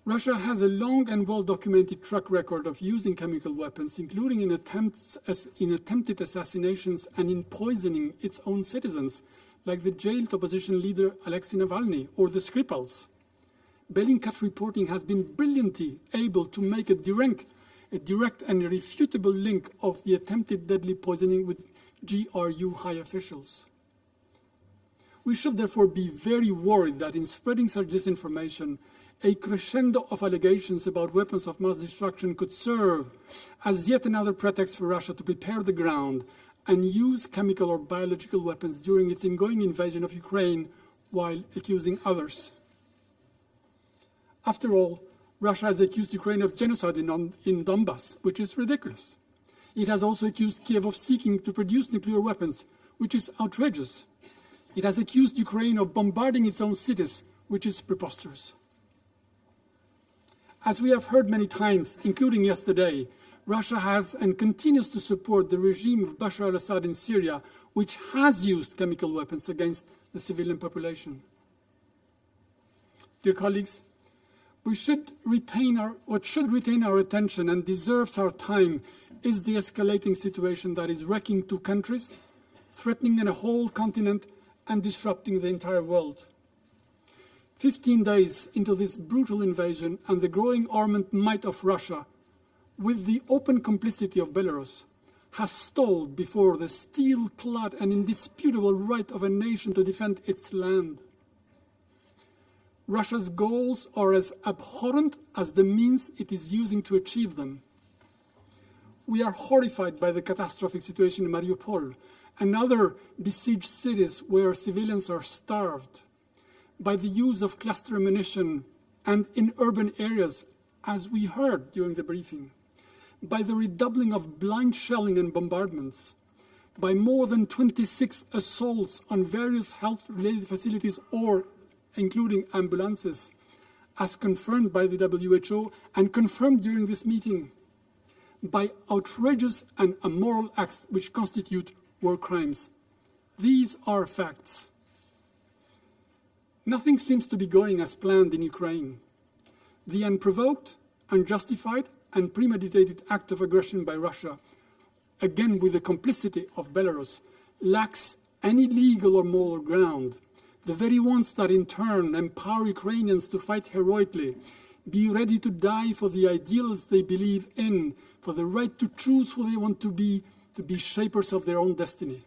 Russia has a long and well-documented track record of using chemical weapons, including in attempted assassinations and in poisoning its own citizens, like the jailed opposition leader Alexei Navalny or the Skripals. Bellingcat reporting has been brilliantly able to make a direct and irrefutable link of the attempted deadly poisoning with GRU high officials. We should therefore be very worried that in spreading such disinformation, a crescendo of allegations about weapons of mass destruction could serve as yet another pretext for Russia to prepare the ground and use chemical or biological weapons during its ongoing invasion of Ukraine while accusing others. After all, Russia has accused Ukraine of genocide in Donbass, which is ridiculous. It has also accused Kiev of seeking to produce nuclear weapons, which is outrageous. It has accused Ukraine of bombarding its own cities, which is preposterous. As we have heard many times, including yesterday, Russia has and continues to support the regime of Bashar al-Assad in Syria, which has used chemical weapons against the civilian population. Dear colleagues, what should retain our attention and deserves our time is the escalating situation that is wrecking two countries, threatening a whole continent, and disrupting the entire world. 15 days into this brutal invasion and the growing armed might of Russia, with the open complicity of Belarus, has stalled before the steel-clad and indisputable right of a nation to defend its land. Russia's goals are as abhorrent as the means it is using to achieve them. We are horrified by the catastrophic situation in Mariupol and other besieged cities where civilians are starved, by the use of cluster ammunition and in urban areas, as we heard during the briefing, by the redoubling of blind shelling and bombardments, by more than 26 assaults on various health-related facilities or including ambulances, as confirmed by the WHO and confirmed during this meeting, by outrageous and immoral acts which constitute war crimes. These are facts. Nothing seems to be going as planned in Ukraine. The unprovoked, unjustified, and premeditated act of aggression by Russia, again with the complicity of Belarus, lacks any legal or moral ground. The very ones that in turn empower Ukrainians to fight heroically, be ready to die for the ideals they believe in, for the right to choose who they want to be shapers of their own destiny.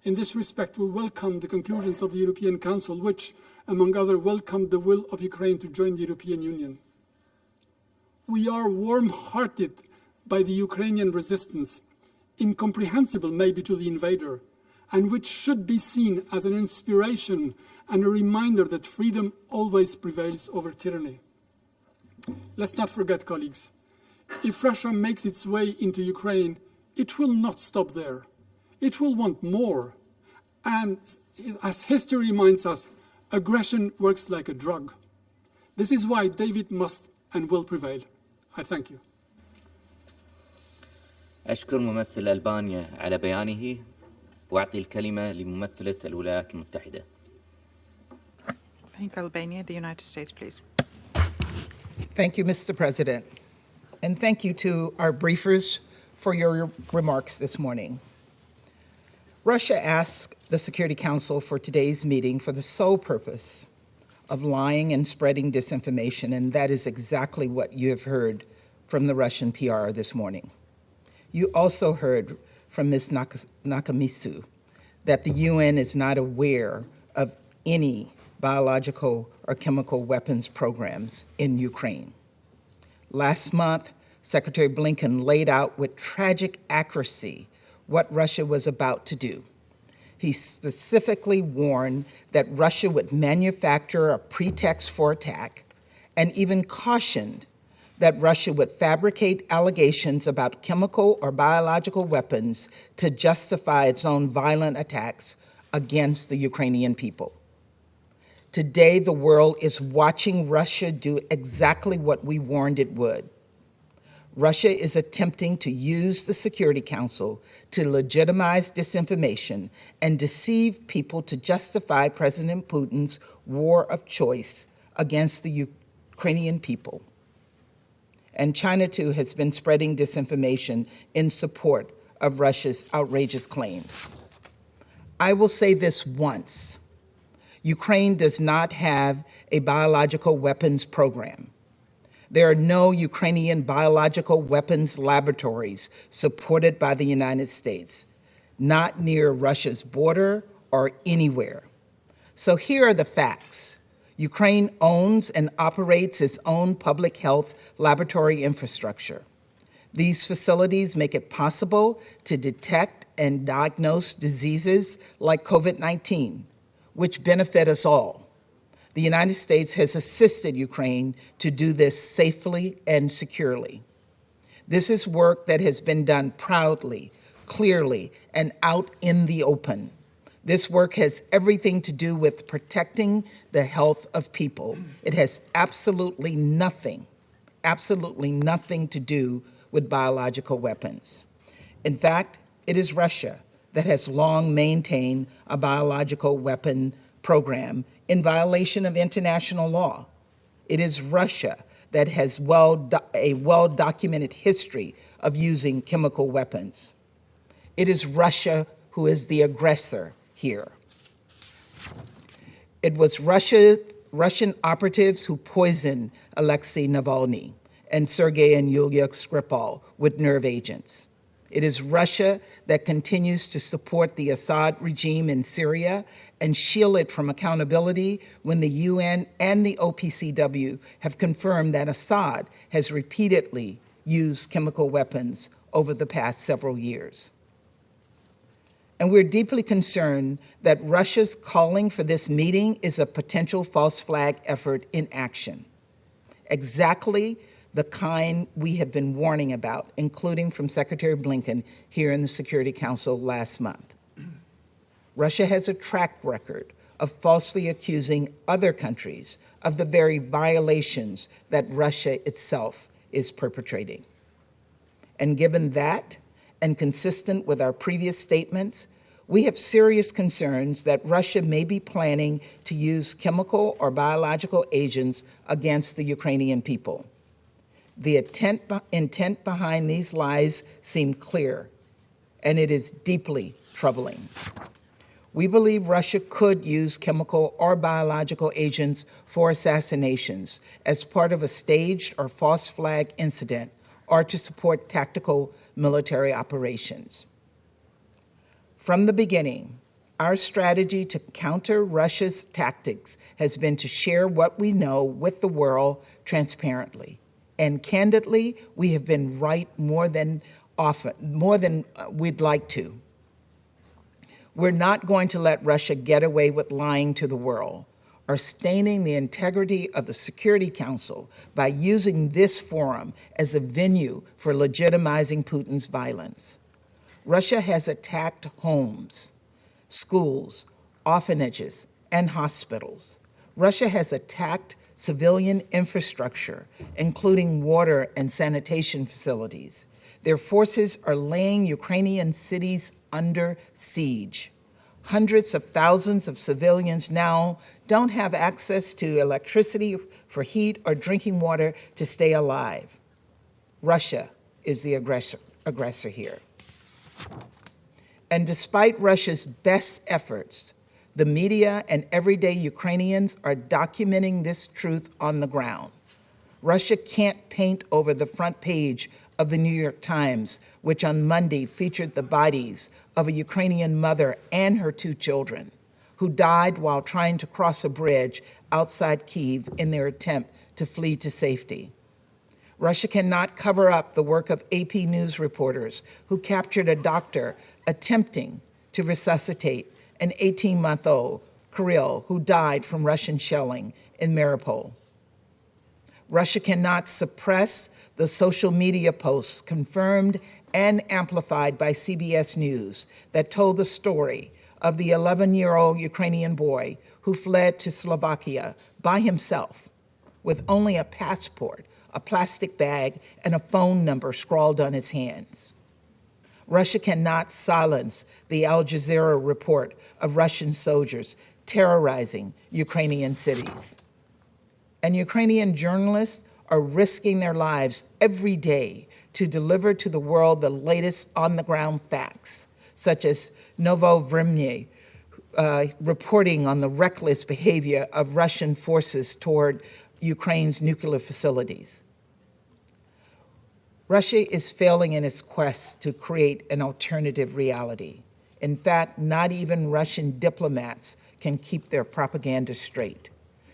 In this respect, we welcome the conclusions of the European Council, which, among others, welcomed the will of Ukraine to join the European Union. We are warm-hearted by the Ukrainian resistance, incomprehensible maybe to the invader, and which should be seen as an inspiration and a reminder that freedom always prevails over tyranny. Let's not forget, colleagues, if Russia makes its way into Ukraine, it will not stop there. It will want more. And as history reminds us, aggression works like a drug. This is why David must and will prevail. I thank you. أشكر ممثل ألبانيا على بيانه وأعطي الكلمة لممثلة الولايات المتحدة. Thank Albania. The United States, please. Thank you, Mr. President. And thank you to our briefers for your remarks this morning. Russia asked the Security Council for today's meeting for the sole purpose of lying and spreading disinformation, and that is exactly what you have heard from the Russian PR this morning. You also heard from Ms. Nakamitsu that the UN is not aware of any biological or chemical weapons programs in Ukraine. Last month, Secretary Blinken laid out with tragic accuracy what Russia was about to do. he specifically warned that Russia would manufacture a pretext for attack and even cautioned that Russia would fabricate allegations about chemical or biological weapons to justify its own violent attacks against the Ukrainian people. Today, the world is watching Russia do exactly what we warned it would. Russia is attempting to use the Security Council to legitimize disinformation and deceive people to justify President Putin's war of choice against the Ukrainian people. And China, too, has been spreading disinformation in support of Russia's outrageous claims. I will say this once. Ukraine does not have a biological weapons program. There are no Ukrainian biological weapons laboratories supported by the United States, not near Russia's border or anywhere. So here are the facts. Ukraine owns and operates its own public health laboratory infrastructure. These facilities make it possible to detect and diagnose diseases like COVID-19, which benefit us all. The United States has assisted Ukraine to do this safely and securely. This is work that has been done proudly, clearly, and out in the open. This work has everything to do with protecting the health of people. It has absolutely nothing to do with biological weapons. In fact, it is Russia that has long maintained a biological weapon program in violation of international law. It is Russia that has a well-documented history of using chemical weapons. It is Russia who is the aggressor here. It was Russian operatives who poisoned Alexei Navalny and Sergei and Yulia Skripal with nerve agents. It is Russia that continues to support the Assad regime in Syria and shield it from accountability when the UN and the OPCW have confirmed that Assad has repeatedly used chemical weapons over the past several years. And we're deeply concerned that Russia's calling for this meeting is a potential false flag effort in action. Exactly the kind we have been warning about, including from Secretary Blinken here in the Security Council last month. Russia has a track record of falsely accusing other countries of the very violations that Russia itself is perpetrating. And given that, and consistent with our previous statements, we have serious concerns that Russia may be planning to use chemical or biological agents against the Ukrainian people. The intent behind these lies seem clear, and it is deeply troubling. We believe Russia could use chemical or biological agents for assassinations as part of a staged or false flag incident or to support tactical military operations. From the beginning, our strategy to counter Russia's tactics has been to share what we know with the world transparently. And candidly, we have been right more than we'd like to. We're not going to let Russia get away with lying to the world or staining the integrity of the Security Council by using this forum as a venue for legitimizing Putin's violence. Russia has attacked homes, schools, orphanages, and hospitals. Russia has attacked civilian infrastructure, including water and sanitation facilities. Their forces are laying Ukrainian cities under siege. Hundreds of thousands of civilians now don't have access to electricity for heat or drinking water to stay alive. Russia is the aggressor here. And despite Russia's best efforts, the media and everyday Ukrainians are documenting this truth on the ground. Russia can't paint over the front page of the New York Times, which on Monday featured the bodies of a Ukrainian mother and her 2 children who died while trying to cross a bridge outside Kyiv in their attempt to flee to safety. Russia cannot cover up the work of AP News reporters who captured a doctor attempting to resuscitate an 18-month-old, Kirill, who died from Russian shelling in Mariupol. Russia cannot suppress the social media posts confirmed and amplified by CBS News that told the story of the 11-year-old Ukrainian boy who fled to Slovakia by himself with only a passport, a plastic bag, and a phone number scrawled on his hands. Russia cannot silence the Al Jazeera report of Russian soldiers terrorizing Ukrainian cities. And Ukrainian journalists are risking their lives every day to deliver to the world the latest on-the-ground facts, such as Novo Vremya reporting on the reckless behavior of Russian forces toward Ukraine's nuclear facilities. Russia is failing in its quest to create an alternative reality. In fact, not even Russian diplomats can keep their propaganda straight.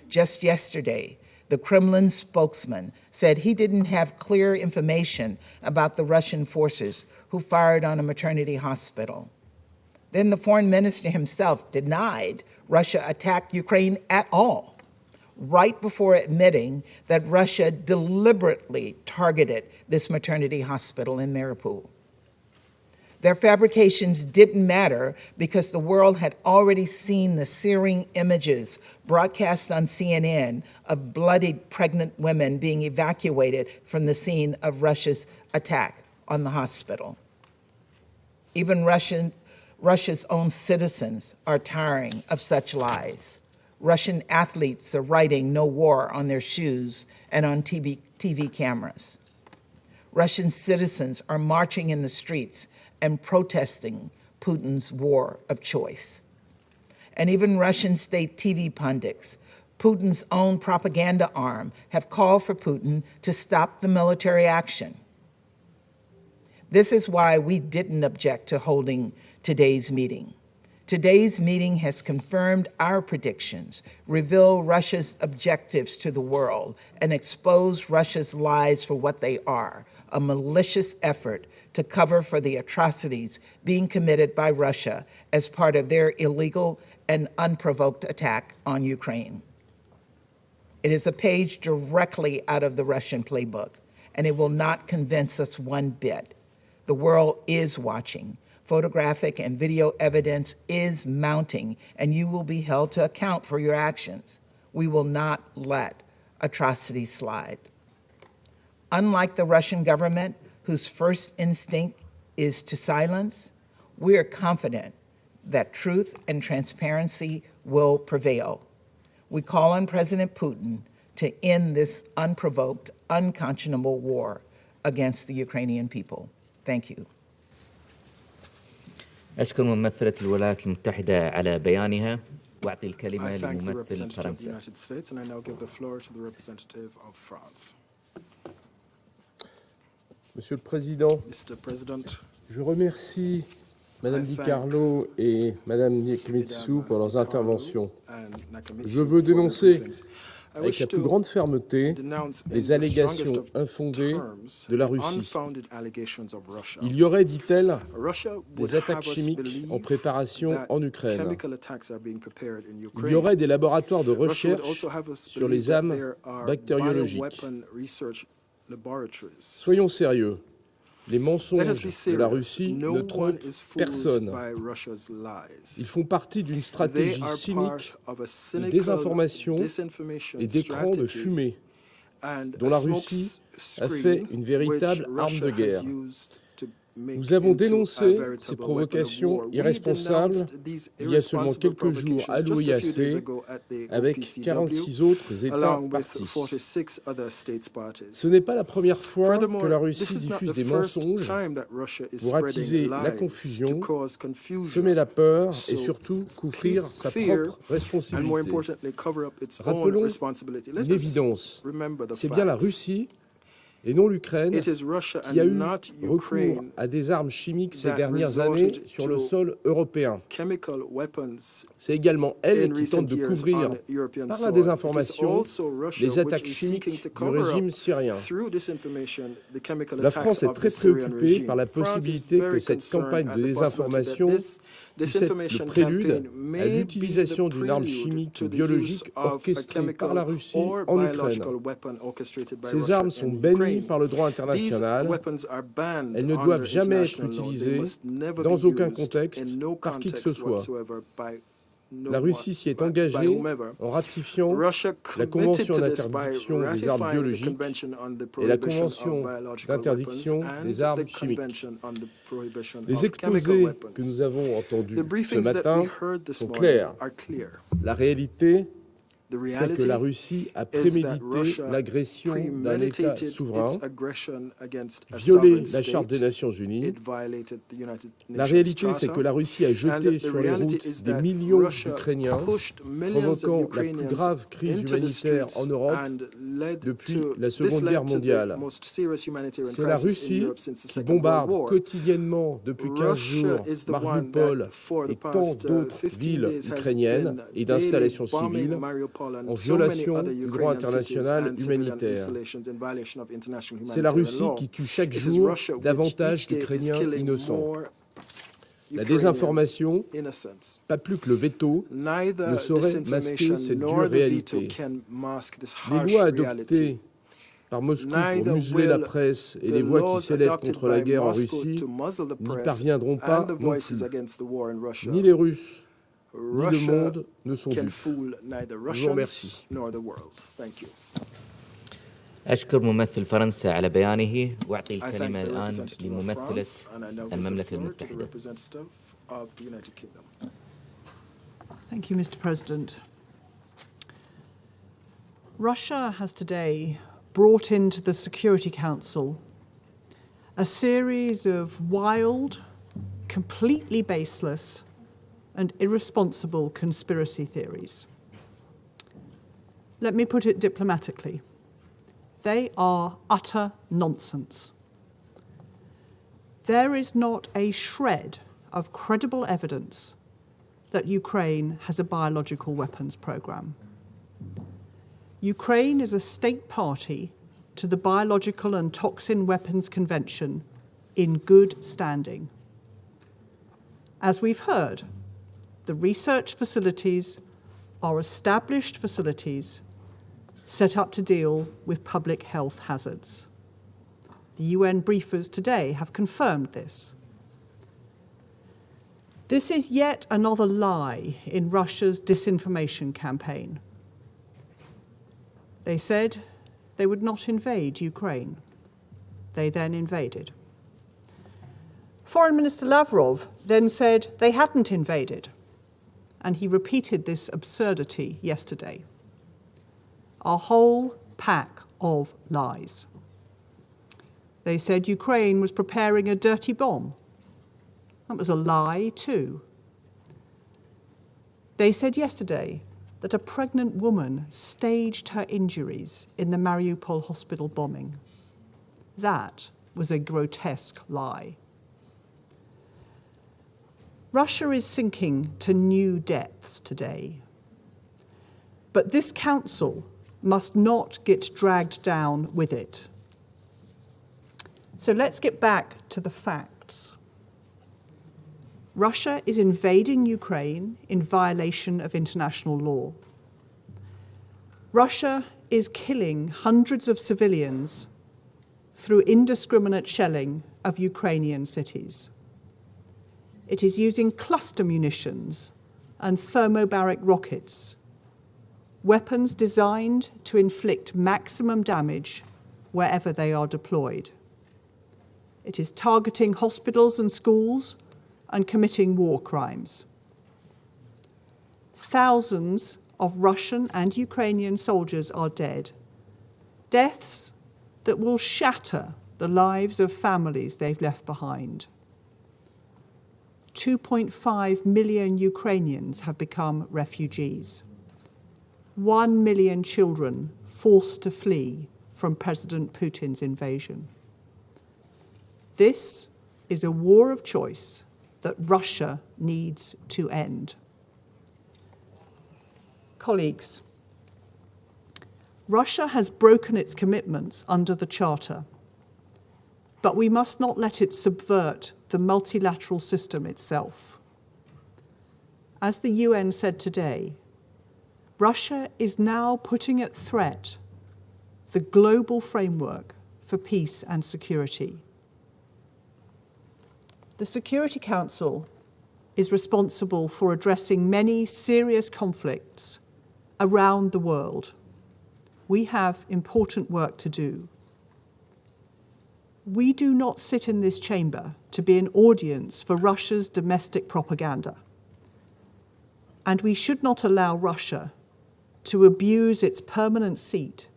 Just yesterday, the Kremlin spokesman said he didn't have clear information about the Russian forces who fired on a maternity hospital. Then the foreign minister himself denied Russia attacked Ukraine at all, right before admitting that Russia deliberately targeted this maternity hospital in Mariupol. Their fabrications didn't matter because the world had already seen the searing images broadcast on CNN of bloodied pregnant women being evacuated from the scene of Russia's attack on the hospital. Even Russia's own citizens are tiring of such lies. Russian athletes are writing "No war" on their shoes and on TV cameras. Russian citizens are marching in the streets and protesting Putin's war of choice. And even Russian state TV pundits, Putin's own propaganda arm, have called for Putin to stop the military action. This is why we didn't object to holding today's meeting. Today's meeting has confirmed our predictions, revealed Russia's objectives to the world, and exposed Russia's lies for what they are, a malicious effort to cover for the atrocities being committed by Russia as part of their illegal and unprovoked attack on Ukraine. It is a page directly out of the Russian playbook, and it will not convince us one bit. The world is watching. Photographic and video evidence is mounting, and you will be held to account for your actions. We will not let atrocities slide. Unlike the Russian government, whose first instinct is to silence, we are confident that truth and transparency will prevail. We call on President Putin to end this unprovoked, unconscionable war against the Ukrainian people. Thank you. أشكر ممثلة الولايات المتحدة على بيانها وأعطي الكلمة I thank the لممثل representative of the فرنسا. United States, and I now give the floor to the representative of France. Monsieur le Président, Mr. President, je remercie Madame I Di thank Carlo et Madame Nakamitsu pour leurs interventions. and Nakamitsu Je veux for their dénoncer briefings. I avec wish la plus to grande fermeté denounce in les the allégations strongest of infondées terms de la the Russie. unfounded allegations of Russia. Il y aurait, dit-elle, Russia would des attaques have us chimiques believe en préparation that en Ukraine. chemical attacks are being prepared in Il y Ukraine. aurait des laboratoires de Russia would recherche also have us sur believe les that armes there are bactériologiques. bioweapon research laboratories. Soyons sérieux. Les Let us mensonges be de la serious. Russie No ne one trompent is fooled personne. by Russia's lies. Ils font partie d'une They stratégie are cynique part of a de cynical désinformation disinformation et d'écrans de strategy fumée and dont a la smoke Russie a screen fait une véritable which arme de Russia has guerre. used to make Nous avons into a dénoncé ces veritable weapon of provocations war. We irresponsables denounced these il y a seulement irresponsible quelques jours à provocations just a few days l'OIAC ago at the avec OPCW, 46 autres États along with partis. 46 other states parties. Ce n'est pas la première fois Furthermore, que la this Russie is not diffuse the des first mensonges time that Russia is pour attiser spreading la lies confusion, to cause confusion, semer la peur et so surtout couvrir keep sa fear, propre and more responsabilité. importantly, cover up its own Rappelons responsibility. Let une us évidence, remember the c'est bien la facts. Russie et non l'Ukraine, It is Russia qui a eu and not recours Ukraine à des armes chimiques ces that dernières années resorted sur le to sol européen. chemical weapons C'est également elle in qui tente recent de years couvrir on European par la soil. désinformation It is also Russia les attaques which is seeking chimiques to du cover régime up syrien. through disinformation the chemical La attacks France est of très the Syrian préoccupée regime. par la France is possibilité que very cette concerned campagne at de the possibility that désinformation this puisse être le disinformation prélude campaign à may be l'utilisation the d'une arme prelude chimique to ou the biologique use of a orchestrée par la chemical Russie or en Ukraine. biological weapon orchestrated by Ces Russia armes sont in bannies Ukraine. par le droit These international. weapons are banned Elles ne under doivent jamais être international law. They utilisées must never dans be aucun used contexte in no par qui que ce context soit. whatsoever by no La Russie s'y est engagée whomever. en ratifiant Russia la committed Convention to this by d'interdiction des armes ratifying the biologiques Convention on the et la Prohibition Convention of Biological d'interdiction Weapons des and armes the chimiques. Convention on the Prohibition Les of Chemical exposés Weapons. que nous avons entendus The ce briefings that matin we heard this sont morning clairs. are clear. La réalité, The c'est que reality la Russie a is that prémédité Russia l'agression d'un État premeditated souverain, its aggression against a violé sovereign la Charte des state. Nations Unies. It violated the United La Nations réalité, c'est Charter. que la Russie a And jeté the sur les reality routes is des that millions Russia d'Ukrainiens, pushed millions of provoquant la plus Ukrainians grave crise into the humanitaire streets en Europe and led depuis to la this Seconde led Guerre to the mondiale. most serious humanitarian C'est la crisis in Russie Europe since the qui Second World bombarde War. quotidiennement depuis 15 Russia jours is the one Mariupol that for the et tant past d'autres 15 villes days has ukrainiennes been et daily d'installations bombing civiles Mariupol and en so many violation other du droit Ukrainian cities international and civilian humanitaire. installations in violation of international C'est la humanitarian Russie law. qui tue chaque It is jour Russia which davantage each day is d'Ukrainiens killing innocents. more La Ukrainian désinformation, innocents. pas plus que le veto, Neither ne saurait masquer disinformation cette nor dure the veto réalité. can mask this Les harsh lois reality. adoptées par Moscou pour Neither museler la will presse et the les voix laws qui s'élèvent adopted contre la by guerre en Moscow Russie to muzzle the n'y press parviendront pas and the non voices plus. against the war in Russia. Ni les Russes, ni le Russia monde ne sont can dupes. fool neither Je vous Russians remercie. nor the world. Thank you. أشكر ممثل فرنسا على بيانه وأعطي I thank الكلمة the الآن representative of لممثلة France, and I now give the المملكة floor to the المتحدة. representative of the United Kingdom. Thank you, Mr. President. Russia has today brought into the Security Council a series of wild, completely baseless, and irresponsible conspiracy theories. Let me put it diplomatically. They are utter nonsense. There is not a shred of credible evidence that Ukraine has a biological weapons program. Ukraine is a state party to the Biological and Toxin Weapons Convention in good standing. As we've heard, the research facilities are established facilities set up to deal with public health hazards. The UN briefers today have confirmed this. This is yet another lie in Russia's disinformation campaign. They said they would not invade Ukraine. They then invaded. Foreign Minister Lavrov then said they hadn't invaded, and he repeated this absurdity yesterday. A whole pack of lies. They said Ukraine was preparing a dirty bomb. That was a lie too. They said yesterday that a pregnant woman staged her injuries in the Mariupol hospital bombing. That was a grotesque lie. Russia is sinking to new depths today. But this council must not get dragged down with it. So let's get back to the facts. Russia is invading Ukraine in violation of international law. Russia is killing hundreds of civilians through indiscriminate shelling of Ukrainian cities. It is using cluster munitions and thermobaric rockets, weapons designed to inflict maximum damage wherever they are deployed. It is targeting hospitals and schools and committing war crimes. Thousands of Russian and Ukrainian soldiers are dead, deaths that will shatter the lives of families they've left behind. 2.5 million Ukrainians have become refugees. 1 million children forced to flee from President Putin's invasion. This is a war of choice that Russia needs to end. Colleagues, Russia has broken its commitments under the Charter, but we must not let it subvert the multilateral system itself. As the UN said today, Russia is now putting at threat the global framework for peace and security. The Security Council is responsible for addressing many serious conflicts around the world. We have important work to do. We do not sit in this chamber to be an audience for Russia's domestic propaganda. And we should not allow Russia to abuse its permanent seat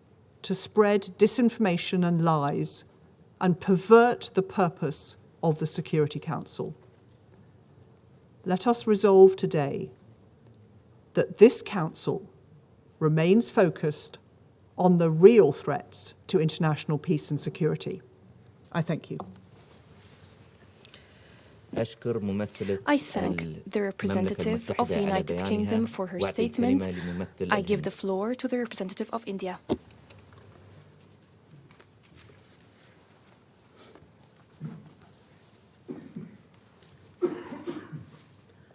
to spread disinformation and lies and pervert the purpose of the Security Council. Let us resolve today that this Council remains focused on the real threats to international peace and security. I thank you. I thank the representative of the United Kingdom for her statement. I give the floor to the representative of India.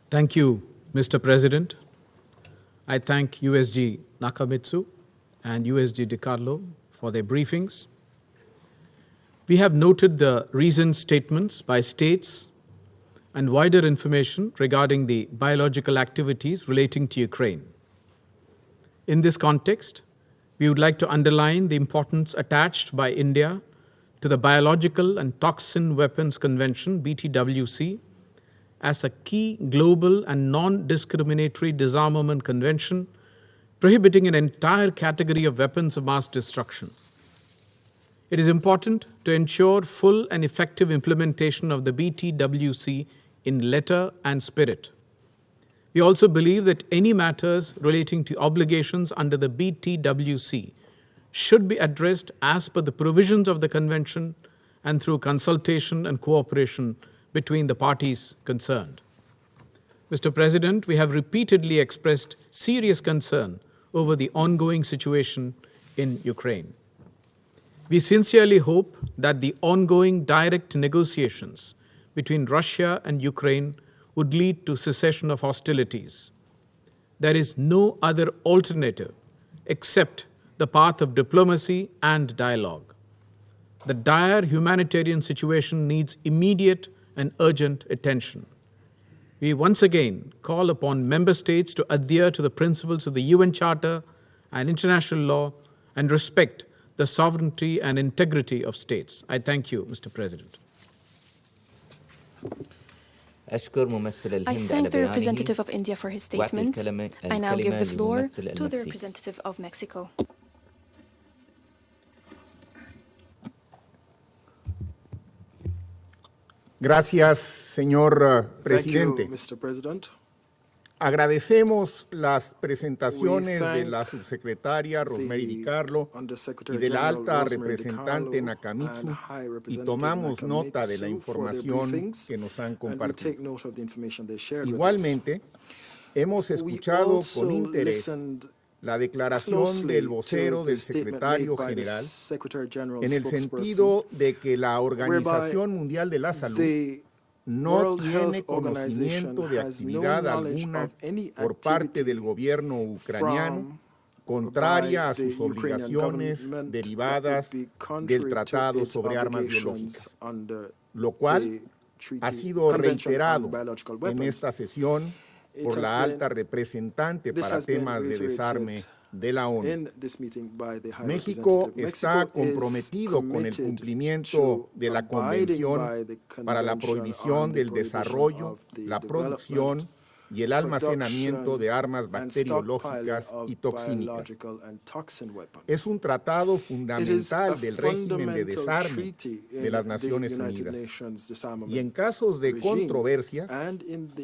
Thank you, Mr. President. I thank USG Nakamitsu and USG DiCarlo for their briefings. We have noted the recent statements by states and wider information regarding the biological activities relating to Ukraine. In this context, we would like to underline the importance attached by India to the Biological and Toxin Weapons Convention, BTWC, as a key global and non-discriminatory disarmament convention prohibiting an entire category of weapons of mass destruction. It is important to ensure full and effective implementation of the BTWC in letter and spirit. We also believe that any matters relating to obligations under the BTWC should be addressed as per the provisions of the convention and through consultation and cooperation between the parties concerned. Mr. President, we have repeatedly expressed serious concern over the ongoing situation in Ukraine. We sincerely hope that the ongoing direct negotiations between Russia and Ukraine would lead to cessation of hostilities. There is no other alternative except the path of diplomacy and dialogue. The dire humanitarian situation needs immediate and urgent attention. We once again call upon member states to adhere to the principles of the UN Charter and international law and respect the sovereignty and integrity of states. I thank you, Mr. President. I thank the representative of India for his statement. I now give the floor to the representative of Mexico. Gracias, señor presidente. Thank you, Mr. President. Agradecemos las presentaciones de la subsecretaria Rosemary DiCarlo y de la alta representante Nakamitsu y tomamos nota de la información que nos han compartido. Igualmente, hemos escuchado con interés la declaración del vocero del secretario general en el sentido de que la Organización Mundial de la Salud no tiene conocimiento de actividad alguna por parte del gobierno ucraniano contraria a sus obligaciones derivadas del Tratado sobre Armas Biológicas, lo cual ha sido reiterado en esta sesión por la alta representante para temas de desarme de la ONU. México está comprometido con el cumplimiento de la Convención para la Prohibición del Desarrollo, la Producción y el almacenamiento de armas bacteriológicas y toxínicas. Es un tratado fundamental del régimen de desarme de las Naciones Unidas. Y en casos de controversias,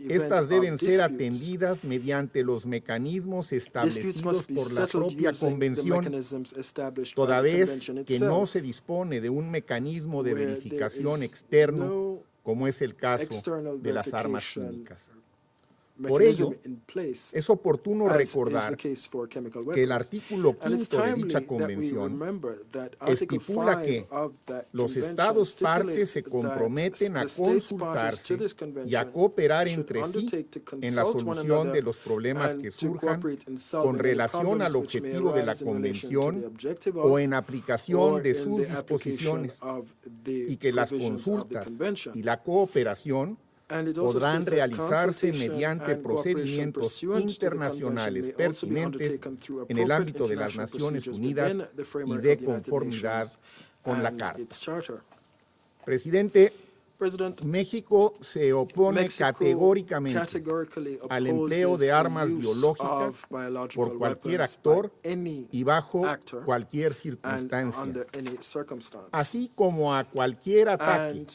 estas deben ser atendidas mediante los mecanismos establecidos por la propia Convención, toda vez que no se dispone de un mecanismo de verificación externo, como es el caso de las armas químicas. Por ello, es oportuno recordar que el artículo 5 de dicha convención estipula que los Estados partes se comprometen a consultarse y a cooperar entre sí en la solución de los problemas que surjan con relación al objetivo de la convención o en aplicación de sus disposiciones, y que las consultas y la cooperación podrán realizarse mediante procedimientos internacionales pertinentes en el ámbito de las Naciones Unidas y de conformidad con la Carta. Presidente, México se opone categóricamente al empleo de armas biológicas por cualquier actor y bajo cualquier circunstancia, así como a cualquier ataque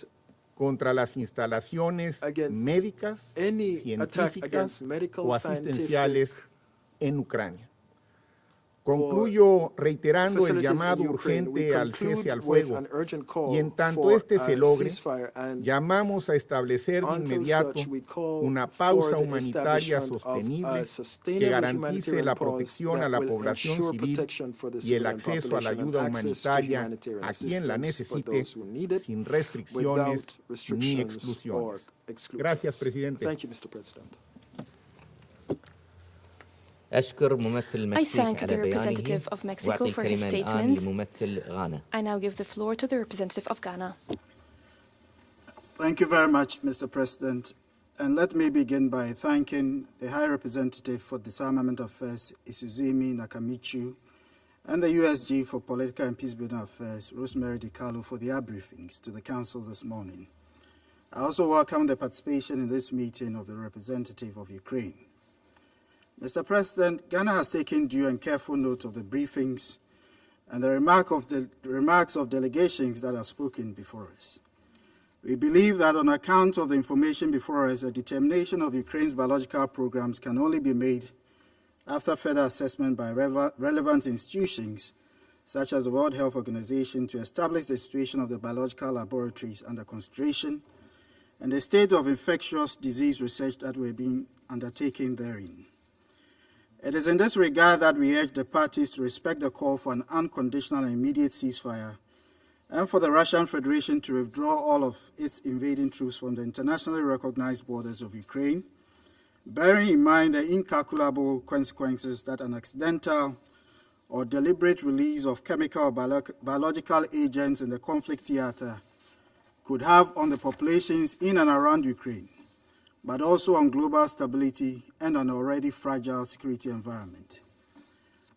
contra las instalaciones médicas, científicas o asistenciales en Ucrania. Concluyo reiterando el llamado urgente al cese al fuego, y en tanto este se logre, llamamos a establecer de inmediato una pausa humanitaria sostenible que garantice la protección a la población civil y el acceso a la ayuda humanitaria a quien la necesite, sin restricciones ni exclusiones. Gracias, presidente. I thank the representative of Mexico for his statement. I now give the floor to the representative of Ghana. Thank you very much, Mr. President. And let me begin by thanking the High Representative for Disarmament Affairs, Isuzimi Nakamichu, and the USG for Political and Peacebuilding Affairs, Rosemary DiCarlo, for their briefings to the Council this morning. I also welcome the participation in this meeting of the representative of Ukraine. Mr. President, Ghana has taken due and careful note of the briefings and the remarks of delegations that have spoken before us. We believe that on account of the information before us, a determination of Ukraine's biological programs can only be made after further assessment by relevant institutions, such as the World Health Organization, to establish the situation of the biological laboratories under consideration and the state of infectious disease research that were being undertaken therein. It is in this regard that we urge the parties to respect the call for an unconditional and immediate ceasefire, and for the Russian Federation to withdraw all of its invading troops from the internationally recognized borders of Ukraine, bearing in mind the incalculable consequences that an accidental or deliberate release of chemical or biological agents in the conflict theater could have on the populations in and around Ukraine, but also on global stability and an already fragile security environment.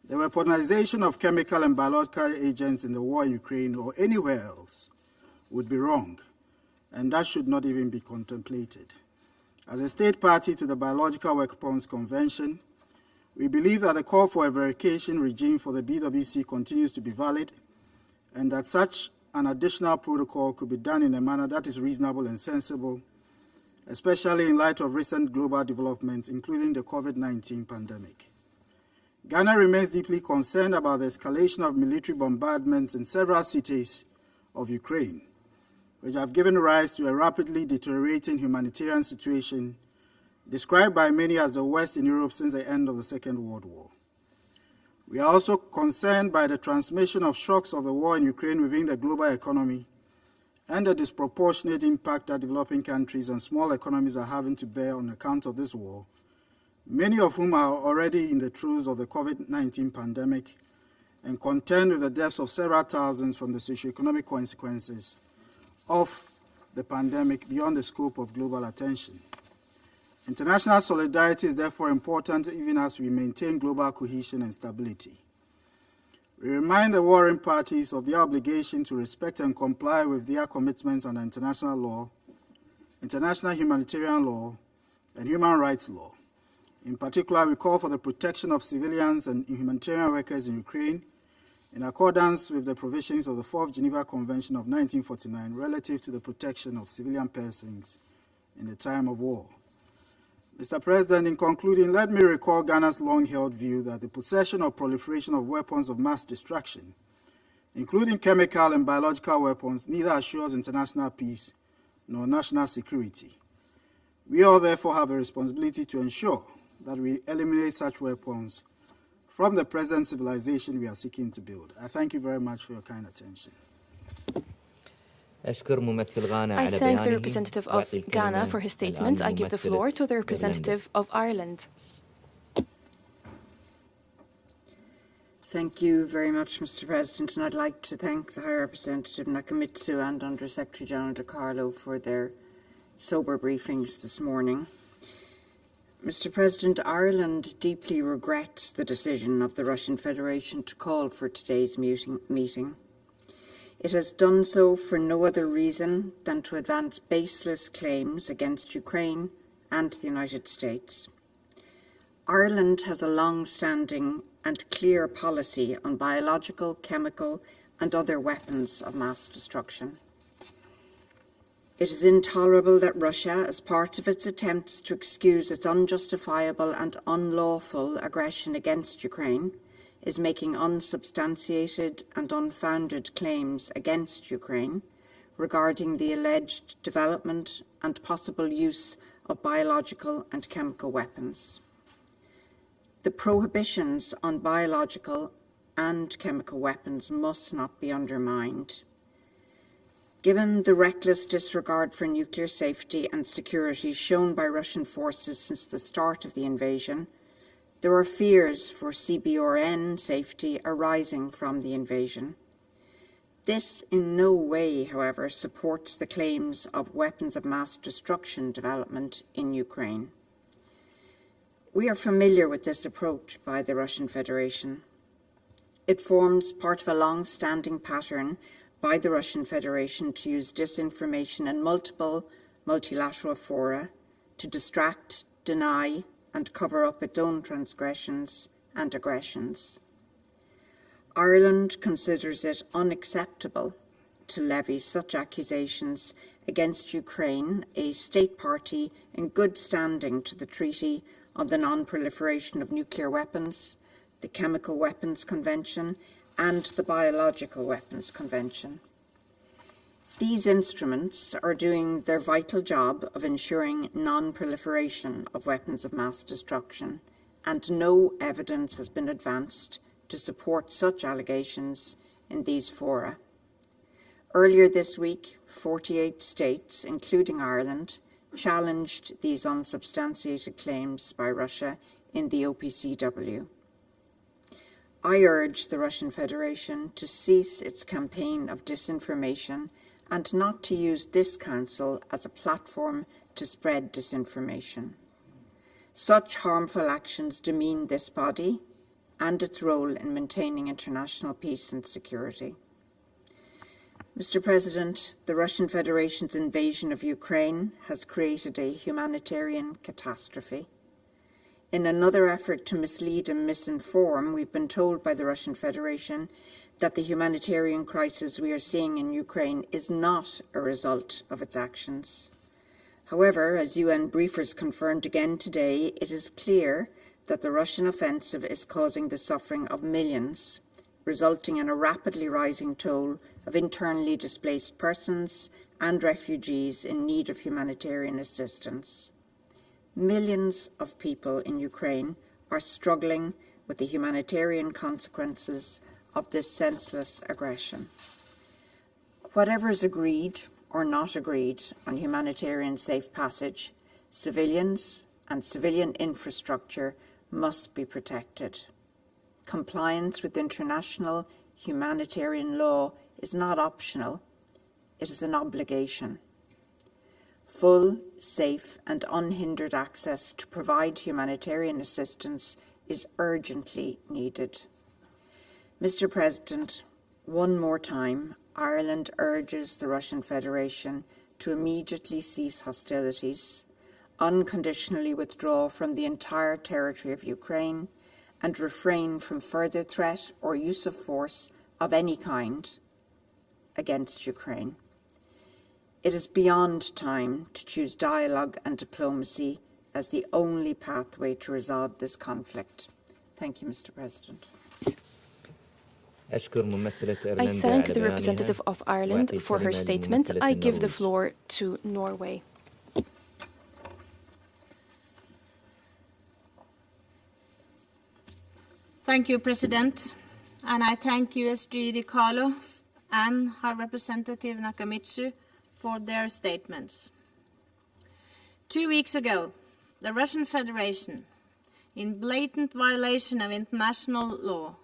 The weaponization of chemical and biological agents in the war in Ukraine or anywhere else would be wrong, and that should not even be contemplated. As a state party to the Biological Weapons Convention, we believe that the call for a verification regime for the BWC continues to be valid, and that such an additional protocol could be done in a manner that is reasonable and sensible, especially in light of recent global developments, including the COVID-19 pandemic. Ghana remains deeply concerned about the escalation of military bombardments in several cities of Ukraine, which have given rise to a rapidly deteriorating humanitarian situation described by many as the worst in Europe since the end of the Second World War. We are also concerned by the transmission of shocks of the war in Ukraine within the global economy and the disproportionate impact that developing countries and small economies are having to bear on account of this war, many of whom are already in the throes of the COVID-19 pandemic and contend with the deaths of several thousands from the socioeconomic consequences of the pandemic beyond the scope of global attention. International solidarity is therefore important even as we maintain global cohesion and stability. We remind the warring parties of their obligation to respect and comply with their commitments under international law, international humanitarian law, and human rights law. In particular, we call for the protection of civilians and humanitarian workers in Ukraine in accordance with the provisions of the 4th Geneva Convention of 1949 relative to the protection of civilian persons in a time of war. Mr. President, in concluding, let me recall Ghana's long-held view that the possession or proliferation of weapons of mass destruction, including chemical and biological weapons, neither assures international peace nor national security. We all therefore have a responsibility to ensure that we eliminate such weapons from the present civilization we are seeking to build. I thank you very much for your kind attention. I thank the representative of Ghana for his statement. I give the floor to the representative of Ireland. Thank you very much, Mr. President, and I'd like to thank the High Representative Nakamitsu and Under Secretary General DiCarlo for their sober briefings this morning. Mr. President, Ireland deeply regrets the decision of the Russian Federation to call for today's meeting. It has done so for no other reason than to advance baseless claims against Ukraine and the United States. Ireland has a long-standing and clear policy on biological, chemical, and other weapons of mass destruction. It is intolerable that Russia, as part of its attempts to excuse its unjustifiable and unlawful aggression against Ukraine, is making unsubstantiated and unfounded claims against Ukraine regarding the alleged development and possible use of biological and chemical weapons. The prohibitions on biological and chemical weapons must not be undermined. Given the reckless disregard for nuclear safety and security shown by Russian forces since the start of the invasion, there are fears for CBRN safety arising from the invasion. This in no way, however, supports the claims of weapons of mass destruction development in Ukraine. We are familiar with this approach by the Russian Federation. It forms part of a long-standing pattern by the Russian Federation to use disinformation in multiple multilateral fora to distract, deny, and cover up its own transgressions and aggressions. Ireland considers it unacceptable to levy such accusations against Ukraine, a state party in good standing to the Treaty on the Non-Proliferation of Nuclear Weapons, the Chemical Weapons Convention, and the Biological Weapons Convention. These instruments are doing their vital job of ensuring non-proliferation of weapons of mass destruction, and no evidence has been advanced to support such allegations in these fora. Earlier this week, 48 states, including Ireland, challenged these unsubstantiated claims by Russia in the OPCW. I urge the Russian Federation to cease its campaign of disinformation and not to use this Council as a platform to spread disinformation. Such harmful actions demean this body and its role in maintaining international peace and security. Mr. President, the Russian Federation's invasion of Ukraine has created a humanitarian catastrophe. In another effort to mislead and misinform, we've been told by the Russian Federation that the humanitarian crisis we are seeing in Ukraine is not a result of its actions. However, as UN briefers confirmed again today, it is clear that the Russian offensive is causing the suffering of millions, resulting in a rapidly rising toll of internally displaced persons and refugees in need of humanitarian assistance. Millions of people in Ukraine are struggling with the humanitarian consequences of this senseless aggression. Whatever is agreed or not agreed on humanitarian safe passage, civilians and civilian infrastructure must be protected. Compliance with international humanitarian law is not optional, it is an obligation. Full, safe, and unhindered access to provide humanitarian assistance is urgently needed. Mr. President, one more time, Ireland urges the Russian Federation to immediately cease hostilities, unconditionally withdraw from the entire territory of Ukraine and refrain from further threat or use of force of any kind against Ukraine. It is beyond time to choose dialogue and diplomacy as the only pathway to resolve this conflict. Thank you, Mr. President. I thank the representative of Ireland for her statement. I give the floor to Norway. Thank you, President. And I thank USG DiCarlo and High Representative Nakamitsu for their statements. 2 weeks ago, the Russian Federation, in blatant violation of international law,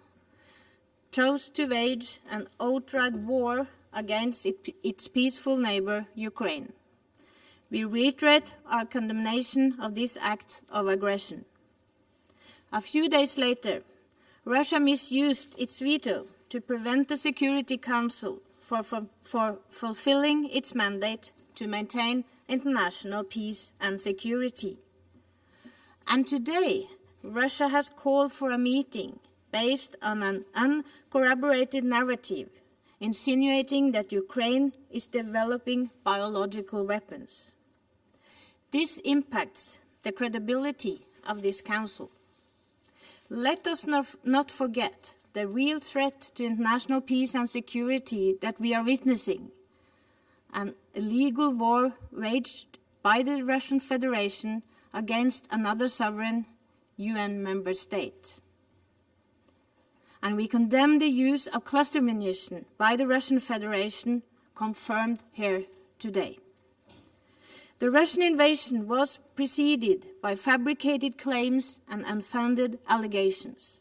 chose to wage an outright war against its peaceful neighbor, Ukraine. We reiterate our condemnation of this act of aggression. A few days later, Russia misused its veto to prevent the Security Council for fulfilling its mandate to maintain international peace and security. And today, Russia has called for a meeting based on an uncorroborated narrative, insinuating that Ukraine is developing biological weapons. This impacts the credibility of this Council. Let us not forget the real threat to international peace and security that we are witnessing, an illegal war waged by the Russian Federation against another sovereign UN member state. And we condemn the use of cluster munition by the Russian Federation, confirmed here today. The Russian invasion was preceded by fabricated claims and unfounded allegations.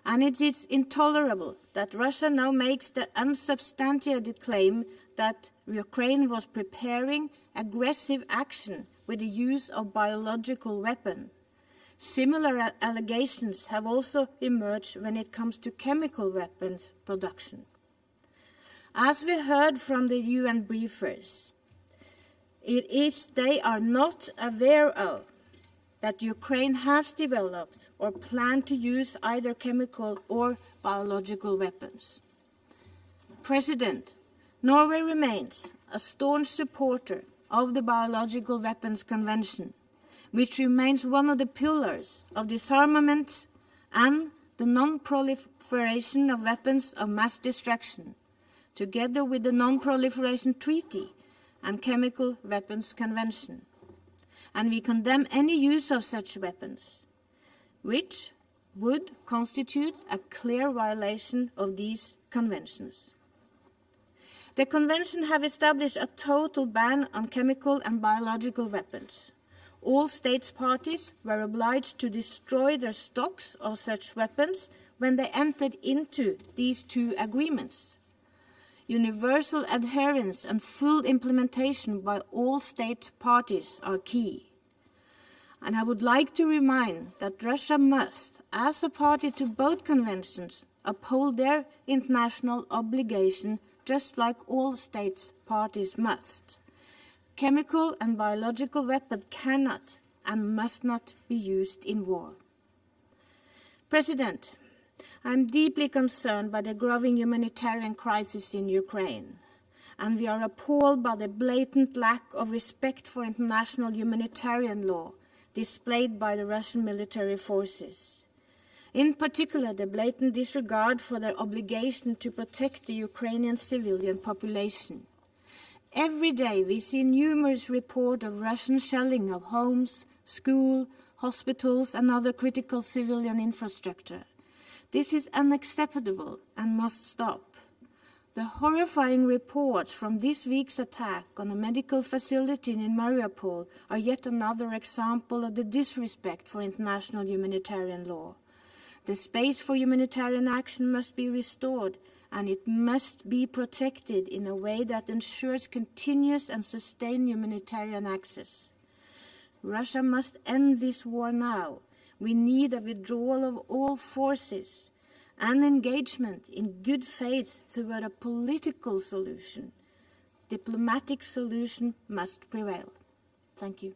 And it is intolerable that Russia now makes the unsubstantiated claim that Ukraine was preparing aggressive action with the use of biological weapons. Similar allegations have also emerged when it comes to chemical weapons production. As we heard from the UN briefers, they are not aware of that Ukraine has developed or planned to use either chemical or biological weapons. President, Norway remains a staunch supporter of the Biological Weapons Convention, which remains one of the pillars of disarmament and the non-proliferation of weapons of mass destruction, together with the Non-Proliferation Treaty and Chemical Weapons Convention. And we condemn any use of such weapons, which would constitute a clear violation of these conventions. The convention have established a total ban on chemical and biological weapons. All states parties were obliged to destroy their stocks of such weapons when they entered into these two agreements. Universal adherence and full implementation by all state parties are key. And I would like to remind that Russia must, as a party to both conventions, uphold their international obligation just like all states parties must. Chemical and biological weapons cannot and must not be used in war. President, I am deeply concerned by the growing humanitarian crisis in Ukraine, and we are appalled by the blatant lack of respect for international humanitarian law displayed by the Russian military forces. In particular, the blatant disregard for their obligation to protect the Ukrainian civilian population. Every day we see numerous reports of Russian shelling of homes, schools, hospitals and other critical civilian infrastructure. This is unacceptable and must stop. The horrifying reports from this week's attack on a medical facility in Mariupol are yet another example of the disrespect for international humanitarian law. The space for humanitarian action must be restored, and it must be protected in a way that ensures continuous and sustained humanitarian access. Russia must end this war now. We need a withdrawal of all forces and engagement in good faith toward a political solution. Diplomatic solution must prevail. Thank you.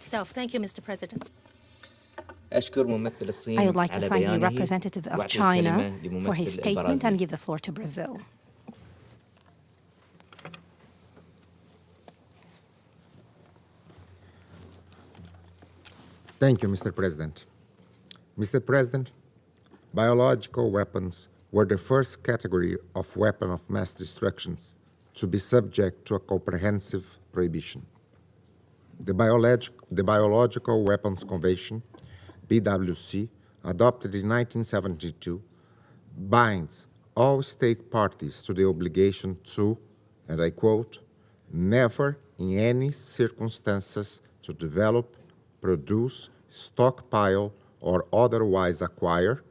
itself. Thank you, Mr. President. أشكر ممثل الصين I would like to على thank the بيانه representative of وأعطي China الكلمة for his لممثل statement and البرازيل. give the floor to Brazil. Thank you, Mr. President. Mr. President, biological weapons were the first category of weapon of mass destruction to be subject to a comprehensive prohibition. The Biological Weapons Convention, BWC, adopted in 1972, binds all state parties to the obligation to, and I quote, never in any circumstances to develop, produce, stockpile, or otherwise acquire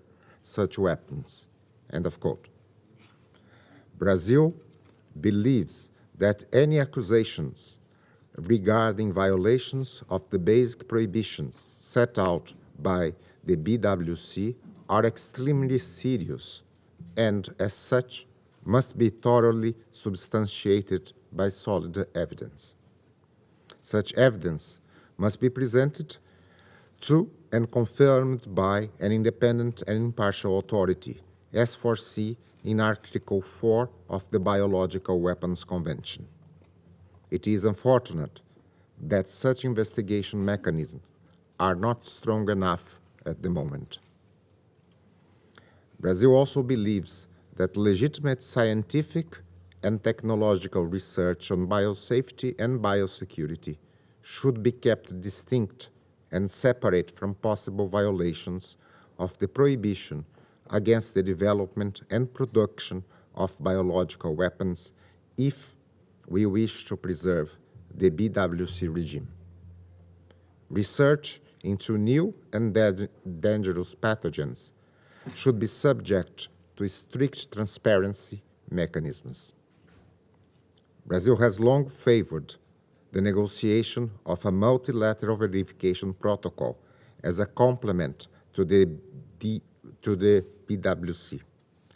such weapons, end of quote. Brazil believes that any accusations regarding violations of the basic prohibitions set out by the BWC are extremely serious and, as such, must be thoroughly substantiated by solid evidence. Such evidence must be presented to and confirmed by an independent and impartial authority, as foreseen in Article 4 of the Biological Weapons Convention. It is unfortunate that such investigation mechanisms are not strong enough at the moment. Brazil also believes that legitimate scientific and technological research on biosafety and biosecurity should be kept distinct and separate from possible violations of the prohibition against the development and production of biological weapons if we wish to preserve the BWC regime. Research into new and dangerous pathogens should be subject to strict transparency mechanisms. Brazil has long favored the negotiation of a multilateral verification protocol as a complement to the BWC,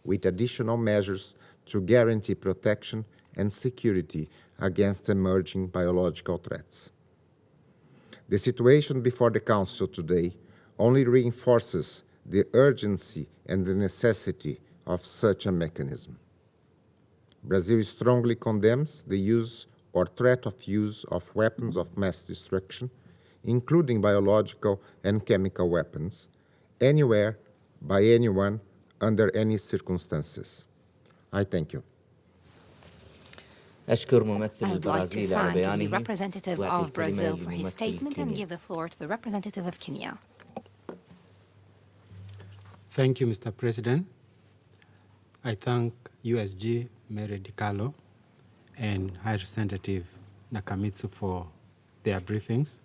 with additional measures to guarantee protection and security against emerging biological threats. The situation before the Council today only reinforces the urgency and the necessity of such a mechanism. Brazil strongly condemns the use or threat of use of weapons of mass destruction, including biological and chemical weapons, anywhere, by anyone, under any circumstances. I thank you. أشكر ممثل البرازيل على بيانه. The representative of Brazil for his statement and give the floor to the representative of Kenya. Thank you, Mr. President. I thank USG Mary DiCarlo and High Representative Nakamitsu for their briefings,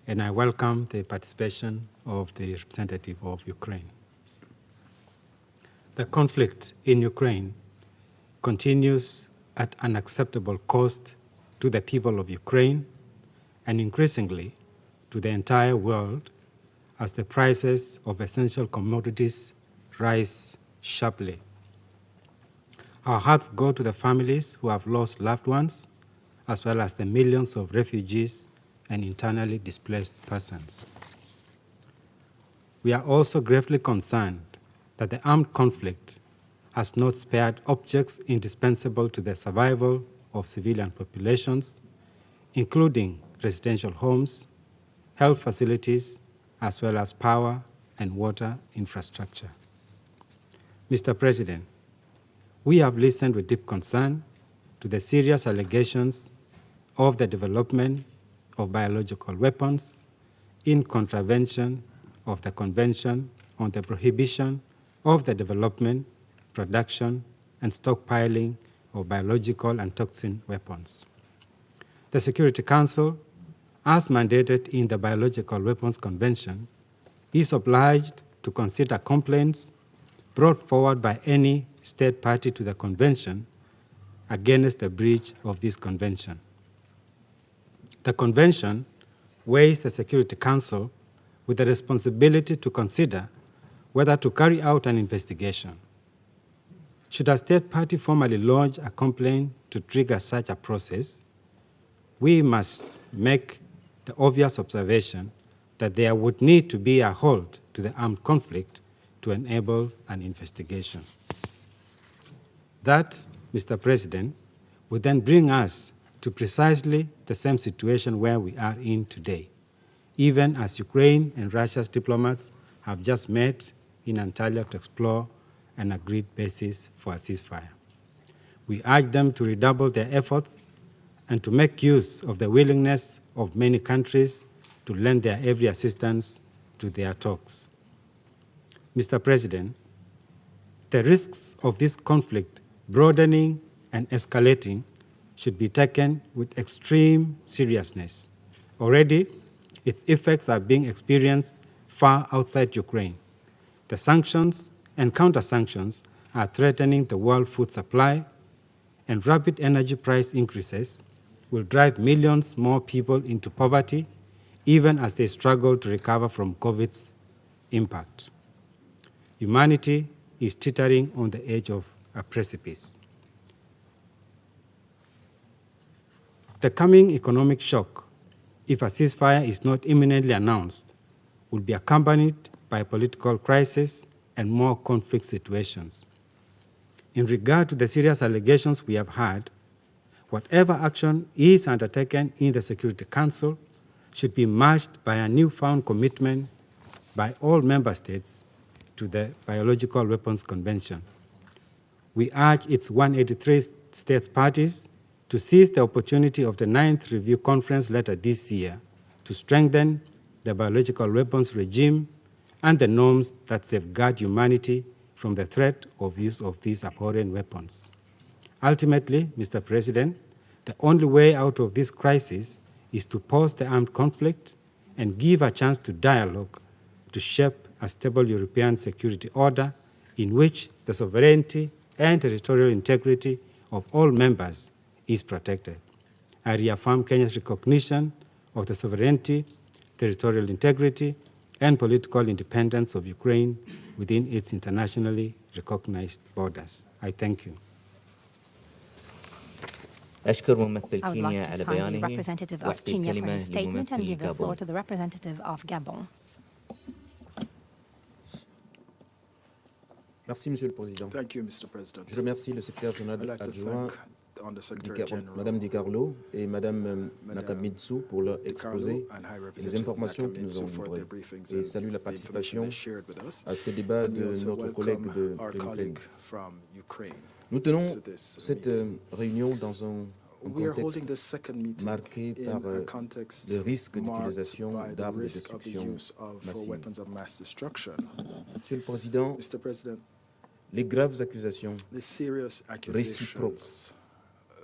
and I welcome the participation of the representative of Ukraine. The conflict in Ukraine continues at unacceptable cost to the people of Ukraine and increasingly to the entire world as the prices of essential commodities rise sharply. Our hearts go to the families who have lost loved ones, as well as the millions of refugees and internally displaced persons. We are also gravely concerned that the armed conflict has not spared objects indispensable to the survival of civilian populations, including residential homes, health facilities, as well as power and water infrastructure. Mr. President, we have listened with deep concern to the serious allegations of the development of biological weapons in contravention of the Convention on the Prohibition of the Development, Production, and Stockpiling of Biological and Toxin Weapons. The Security Council, as mandated in the Biological Weapons Convention, is obliged to consider complaints brought forward by any state party to the Convention against the breach of this Convention. The Convention weighs the Security Council with the responsibility to consider whether to carry out an investigation. Should a state party formally lodge a complaint to trigger such a process, we must make the obvious observation that there would need to be a halt to the armed conflict to enable an investigation. That, Mr. President, would then bring us to precisely the same situation where we are in today, even as Ukraine and Russia's diplomats have just met in Antalya to explore an agreed basis for a ceasefire. We urge them to redouble their efforts and to make use of the willingness of many countries to lend their every assistance to their talks. Mr. President, The risks of this conflict broadening and escalating should be taken with extreme seriousness. Already, its effects are being experienced far outside Ukraine. The sanctions and counter-sanctions are threatening the world food supply, and rapid energy price increases will drive millions more people into poverty, even as they struggle to recover from COVID's impact. Humanity is teetering on the edge of a precipice. The coming economic shock, if a ceasefire is not imminently announced, will be accompanied by a political crisis and more conflict situations. In regard to the serious allegations we have had, whatever action is undertaken in the Security Council should be matched by a newfound commitment by all member states to the Biological Weapons Convention. We urge its 183 states parties to seize the opportunity of the 9th Review Conference later this year to strengthen the biological weapons regime and the norms that safeguard humanity from the threat of use of these abhorrent weapons. Ultimately, Mr. President, the only way out of this crisis is to pause the armed conflict and give a chance to dialogue to shape a stable European security order in which the sovereignty and territorial integrity of all members is protected. I reaffirm Kenya's recognition of the sovereignty, territorial integrity, and political independence of Ukraine within its internationally recognized borders. I thank you. أشكر ممثل I would كينيا like على to thank the بيانه representative of وأعطي Kenya for الكلمة his statement and لممثل give the floor غابون. to the representative of Gabon. Merci, Monsieur le Président. Thank you, Mr. President. Je remercie le secrétaire général I'd like to adjoint, thank the Secretary General, Madame Di Carlo et Madame Nakamitsu pour leur exposé and High et les Representative informations qu'ils nous ont Nakamitsu for livrées. their briefings Et and salue la the information participation they shared with us. à ce débat And we de also notre collègue welcome de our l'Ukraine. colleague from Ukraine Nous tenons to this cette meeting. réunion dans un We are holding contexte the second meeting marqué in par a context le risque marked d'utilisation by the d'armes de risk of the destruction use of massive. weapons of mass destruction. Monsieur le Président, Mr. President, les graves accusations the serious réciproques accusations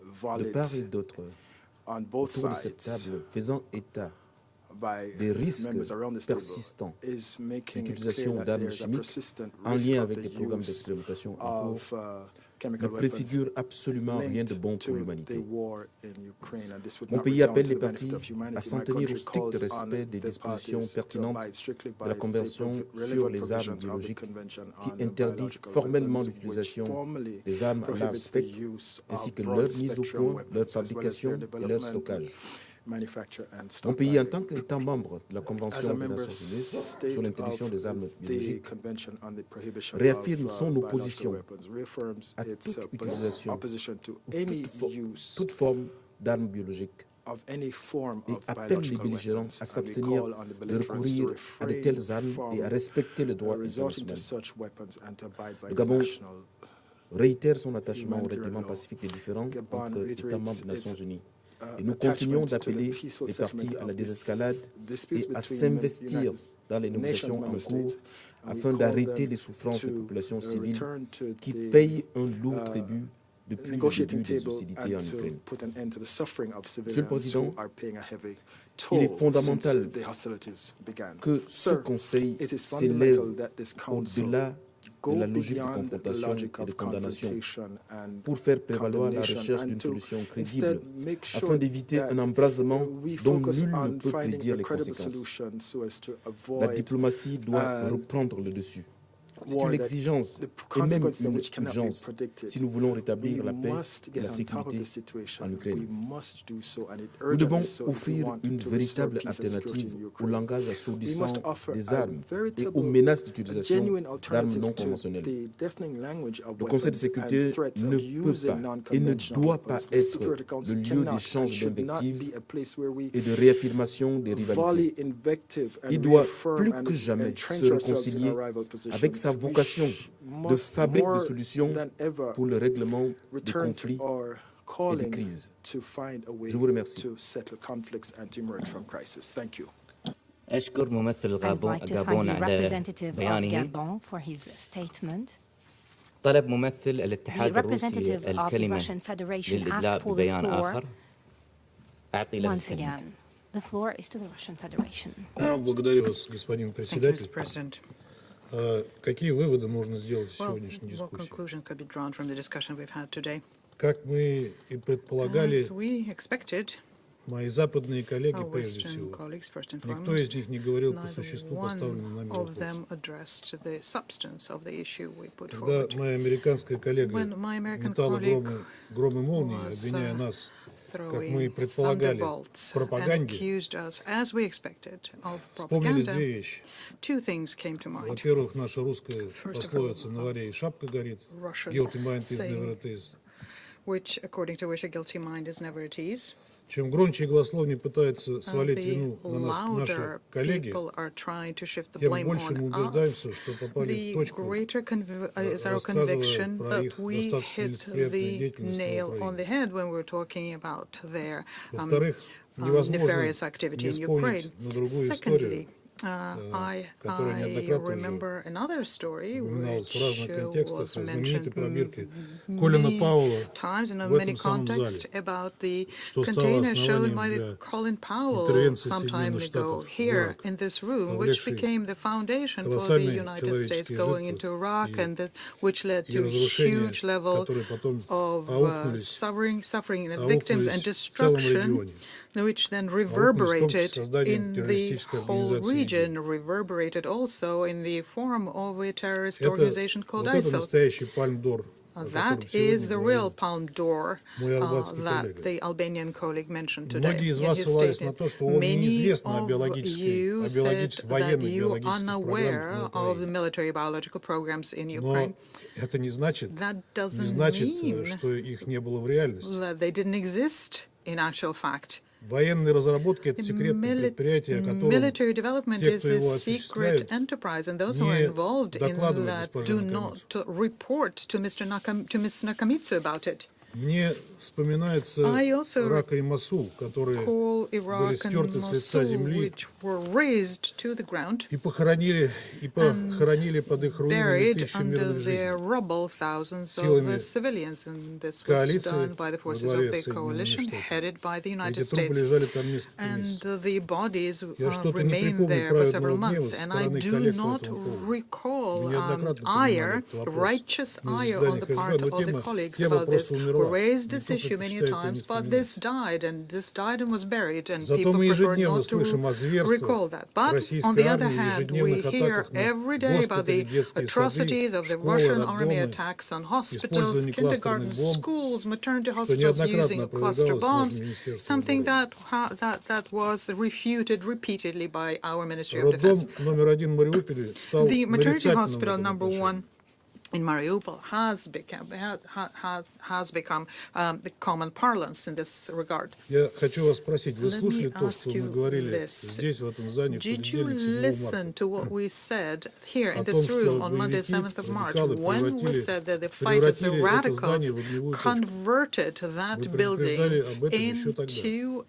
de valid part et d'autre on both autour de cette sides table faisant état by des risques members around this table persistants is making it d'utilisation clear that d'armes there's a chimiques persistent en risk lien of avec the des programmes use d'expérimentation en of cours ne chemical préfigure weapons absolument rien de linked bon pour to l'humanité. the war in Ukraine, and this would Mon not pays redound appelle to les the benefit parties of humanity. à s'en My tenir au country strict calls on respect des the dispositions parties to pertinentes abide strictly de by la the Convention relevant sur les armes provisions of the biologiques Convention qui on interdit biological formellement weapons, which l'utilisation formally des armes à large prohibits the spectre use ainsi of que leur broad mise au spectrum point, leur weapons, as well as fabrication their et leur development, stockage. manufacture and Mon pays, en stockpiling. tant qu'État membre de la As a Convention des member Nations Unies state sur l'interdiction of des armes the biologiques, Convention on the Prohibition réaffirme of son biological opposition weapons, reaffirms à its toute utilisation opposition to ou any use toute forme d'armes biologiques of any form et of appelle les biological belligérants weapons, à and we s'abstenir call on the de belligerents to recourir à de refrain telles armes from et à respecter le droit resorting to international. such weapons and to abide by Le Gabon international réitère son attachement au humanitarian règlement law. pacifique et différent Gabon entre États reiterates membres des Nations its, Unies. Et nous attachment continuons to the d'appeler peaceful les parties settlement à la of désescalade disputes et à between s'investir United dans les négociations Nations en member cours states, and we afin call d'arrêter them les souffrances des to populations civiles return to qui the, payent un lourd tribut depuis le negotiating début des table hostilités en and to Ukraine. put an end to the suffering of Monsieur le civilians Président, who are paying a heavy il est toll fondamental since the hostilities began. que ce Sir, Conseil it is s'élève fundamental that this council au-delà de go la logique de beyond the confrontation logic et de of condamnation confrontation and pour faire prévaloir la condemnation recherche and d'une to solution instead crédible make sure afin d'éviter that un embrasement we dont focus nul ne on peut finding prédire a les credible conséquences. solution so as to La avoid diplomatie doit reprendre le dessus. C'est war une that exigence the et même consequences of une which cannot be urgence predicted. si nous voulons rétablir We la paix must et get la on top of sécurité the situation. en Ukraine. We must do so, and it Nous devons urgently so if we offrir want une to véritable restore peace and security alternative in au Ukraine. langage We assourdissant must offer des a armes et veritable, aux menaces a d'utilisation genuine d'armes alternative non to conventionnelles. the deafening language of Le Conseil de weapons sécurité and threats ne of peut using pas et ne non-conventional doit pas weapons. The être Security le Council lieu cannot and d'échange should not d'invectives be a place where we et de réaffirmation des volley rivalités. invective and Il doit reaffirm plus and que jamais entrench se ourselves in réconcilier our rival positions. avec sa vocation We de must fabrique more de solutions than ever pour le règlement des return conflits to our et des calling crises. to find a way Je vous remercie. to settle conflicts and to emerge from crisis. Thank you. أشكر ممثل I'd like to thank غابون the على representative of بيانه Gabon for his statement. طلب ممثل الاتحاد The الروسي representative of the الكلمة Russian Federation للإدلاء asked for the ببيان floor. آخر. أعطي له Once الكلمة. again, the floor is to the Russian Federation. Благодарю вас, господин Thank you, председатель. Mr. President. Какие выводы можно сделать из Well, сегодняшней what дискуссии? conclusion could be drawn from the discussion we've had today? Как мы и предполагали, As we expected, мои западные коллеги our прежде Western всего, colleagues, first and никто из foremost, них не говорил по neither существу one поставленного нами of вопроса. them addressed the substance of the issue we put Когда forward. моя американская коллега When my American метала colleague громы молнии, was, обвиняя нас, как мы и throwing предполагали, в thunderbolts and пропаганде, accused us, as we expected, of вспомнились propaganda, две вещи. two things came to mind. Во-первых, наша русская First of пословица all, «На варе и шапка горит», Russian «Guilty mind is saying, never at ease». which, according to which a guilty mind is never at ease. Чем громче и голословнее пытаются свалить вину The на нас наши louder коллеги, people are trying to shift the тем blame больше мы on us, убеждаемся, что попали в the точку, greater is our рассказывая conviction про that их we достаточно hit лицеприятную the деятельность на nail on Украине. the head when we're talking about their Во-вторых, невозможно nefarious activity не in Ukraine. вспомнить на другую Secondly, историю, I которая неоднократно уже remember another story упоминалась в разных which контекстах was о знаменитой mentioned пробирке Колина Пауэлла times in в many этом самом contexts зале, about the что стало container shown основанием by для Colin Powell интервенции some time Соединенных ago Штатов в here Ирак, in this room, which повлекшей became the foundation for the колоссальные United States человеческие going жертвы into Iraq, и and which led to разрушения, huge level которые потом of аукнулись suffering and victims and в целом destruction, регионе. which then аукнулись в том reverberated числе созданием in the террористической whole организации region, reverberated also in the form of a terrorist Это, organization called вот это ISIL. настоящий пальм-дор, о котором That is the сегодня real говорил palm door мой албанский that коллега. the Albanian colleague mentioned today. Многие из In вас his ссылались на statement, то, что вам many неизвестно о of биологической, you о said that военных you are биологических unaware программах на of the Украине. military biological programs in Но Ukraine. это не значит, That doesn't mean что их не было в реальности. that they didn't exist in actual fact. Военные разработки — это секретное предприятие, о котором Military development те, is кто a его secret осуществляет, enterprise, and those who are не involved in докладывают that госпоже do Nakamitsu. not report to Ms. Nakamitsu about it. Мне вспоминается I also Рака и Масул, которые Call были Iraq and стерты с лица Mosul, земли which were razed to the ground, и похоронили под их руинами buried тысячи under мирных their жизней. rubble thousands Силами of civilians, and this was коалиции done by the во forces главе of the с Соединенными coalition Штатами. headed by the United Эти трупы States. лежали там несколько And месяцев. the bodies Я что-то не remained припомню there for several праведного гнева months, со and I стороны do коллег по not этому поводу. recall Мы неоднократно поднимали ire, этот вопрос righteous на ire on заседаниях the СБ, part но of the colleagues тема about this. просто We умерла. raised this Никто issue many предпочитает ее не times, but вспоминать. this died and was buried, and Зато people мы prefer ежедневно not to слышим о recall зверствах that. But on российской the other армии, hand, we ежедневных hear атаках на every day about госпитали, the детские atrocities сады, of the школы, Russian army роддомы, attacks on hospitals, использование kindergarten, кластерных бомб, schools, maternity что hospitals using неоднократно cluster опровергалось bombs, нашим Министерством something обороны. that was refuted repeatedly by our Ministry of Defense. Роддом номер один в Мариуполе стал The maternity нарицательным в hospital этом number отношении. one in Mariupol has become the common parlance in this regard. Я хочу вас спросить, вы Let слушали me то, ask что мы you говорили this. здесь, в этом здании, в Did you понедельник, 7 listen марта? to what we said here in О this том, room что on Monday, боевики, 7th of March, радикалы when we said that the fighters, the превратили это здание radicals, в огневую точку? converted that Вы building предупреждали об этом еще тогда. into